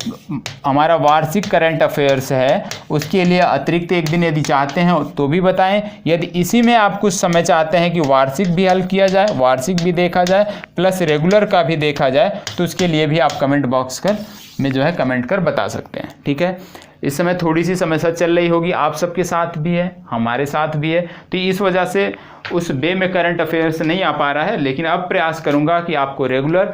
हमारा वार्षिक करंट अफेयर्स है उसके लिए अतिरिक्त एक दिन यदि चाहते हैं तो भी बताएं। यदि इसी में आप कुछ समय चाहते हैं कि वार्षिक भी हल किया जाए, वार्षिक भी देखा जाए, प्लस रेगुलर का भी देखा जाए, तो उसके लिए भी आप कमेंट बॉक्स में जो है कमेंट कर बता सकते हैं। ठीक है, इस समय थोड़ी सी समस्या चल रही होगी, आप सबके साथ भी है, हमारे साथ भी है, तो इस वजह से उस वे में करंट अफेयर्स नहीं आ पा रहा है। लेकिन अब प्रयास करूंगा कि आपको रेगुलर,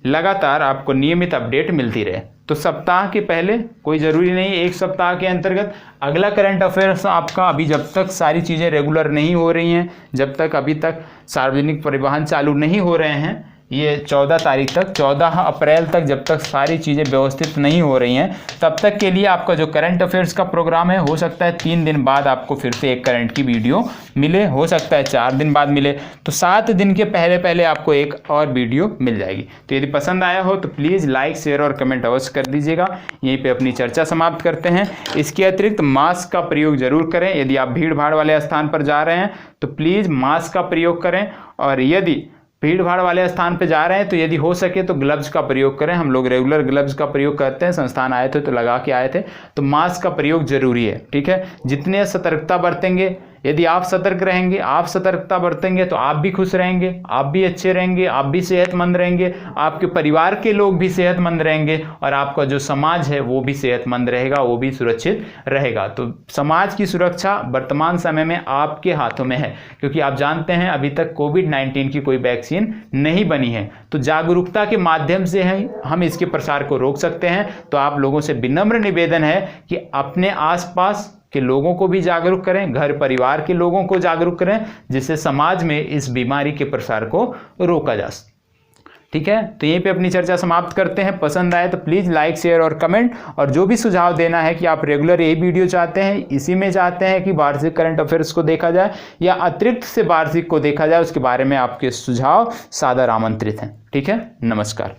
लगातार आपको नियमित अपडेट मिलती रहे। तो सप्ताह के पहले कोई ज़रूरी नहीं, एक सप्ताह के अंतर्गत अगला करंट अफेयर्स आपका, अभी जब तक सारी चीज़ें रेगुलर नहीं हो रही हैं, जब तक अभी तक सार्वजनिक परिवहन चालू नहीं हो रहे हैं, ये 14 तारीख तक, 14 अप्रैल तक जब तक सारी चीज़ें व्यवस्थित नहीं हो रही हैं, तब तक के लिए आपका जो करंट अफेयर्स का प्रोग्राम है, हो सकता है 3 दिन बाद आपको फिर से एक करंट की वीडियो मिले, हो सकता है 4 दिन बाद मिले, तो 7 दिन के पहले पहले आपको एक और वीडियो मिल जाएगी। तो यदि पसंद आया हो तो प्लीज़ लाइक, शेयर और कमेंट अवश्य कर दीजिएगा। यहीं पर अपनी चर्चा समाप्त करते हैं। इसके अतिरिक्त मास्क का प्रयोग जरूर करें। यदि आप भीड़ भाड़ वाले स्थान पर जा रहे हैं तो प्लीज़ मास्क का प्रयोग करें, और यदि भीड़ भाड़ वाले स्थान पे जा रहे हैं तो यदि हो सके तो ग्लव्स का प्रयोग करें। हम लोग रेगुलर ग्लव्स का प्रयोग करते हैं, संस्थान आए थे तो लगा के आए थे, तो मास्क का प्रयोग जरूरी है। ठीक है, जितने सतर्कता बरतेंगे, यदि आप सतर्क रहेंगे, आप सतर्कता बरतेंगे, तो आप भी खुश रहेंगे, आप भी अच्छे रहेंगे, आप भी सेहतमंद रहेंगे, आपके परिवार के लोग भी सेहतमंद रहेंगे, और आपका जो समाज है वो भी सेहतमंद रहेगा, वो भी सुरक्षित रहेगा। तो समाज की सुरक्षा वर्तमान समय में आपके हाथों में है, क्योंकि आप जानते हैं अभी तक कोविड-19 की कोई वैक्सीन नहीं बनी है। तो जागरूकता के माध्यम से हम इसके प्रसार को रोक सकते हैं। तो आप लोगों से विनम्र निवेदन है कि अपने आसपास के लोगों को भी जागरूक करें, घर परिवार के लोगों को जागरूक करें, जिससे समाज में इस बीमारी के प्रसार को रोका जा सके। ठीक है, तो यहीं पे अपनी चर्चा समाप्त करते हैं। पसंद आए तो प्लीज़ लाइक, शेयर और कमेंट, और जो भी सुझाव देना है कि आप रेगुलर यही वीडियो चाहते हैं, इसी में चाहते हैं कि वार्षिक करंट अफेयर्स को देखा जाए या अतिरिक्त से वार्षिक को देखा जाए, उसके बारे में आपके सुझाव सादर आमंत्रित हैं। ठीक है, नमस्कार।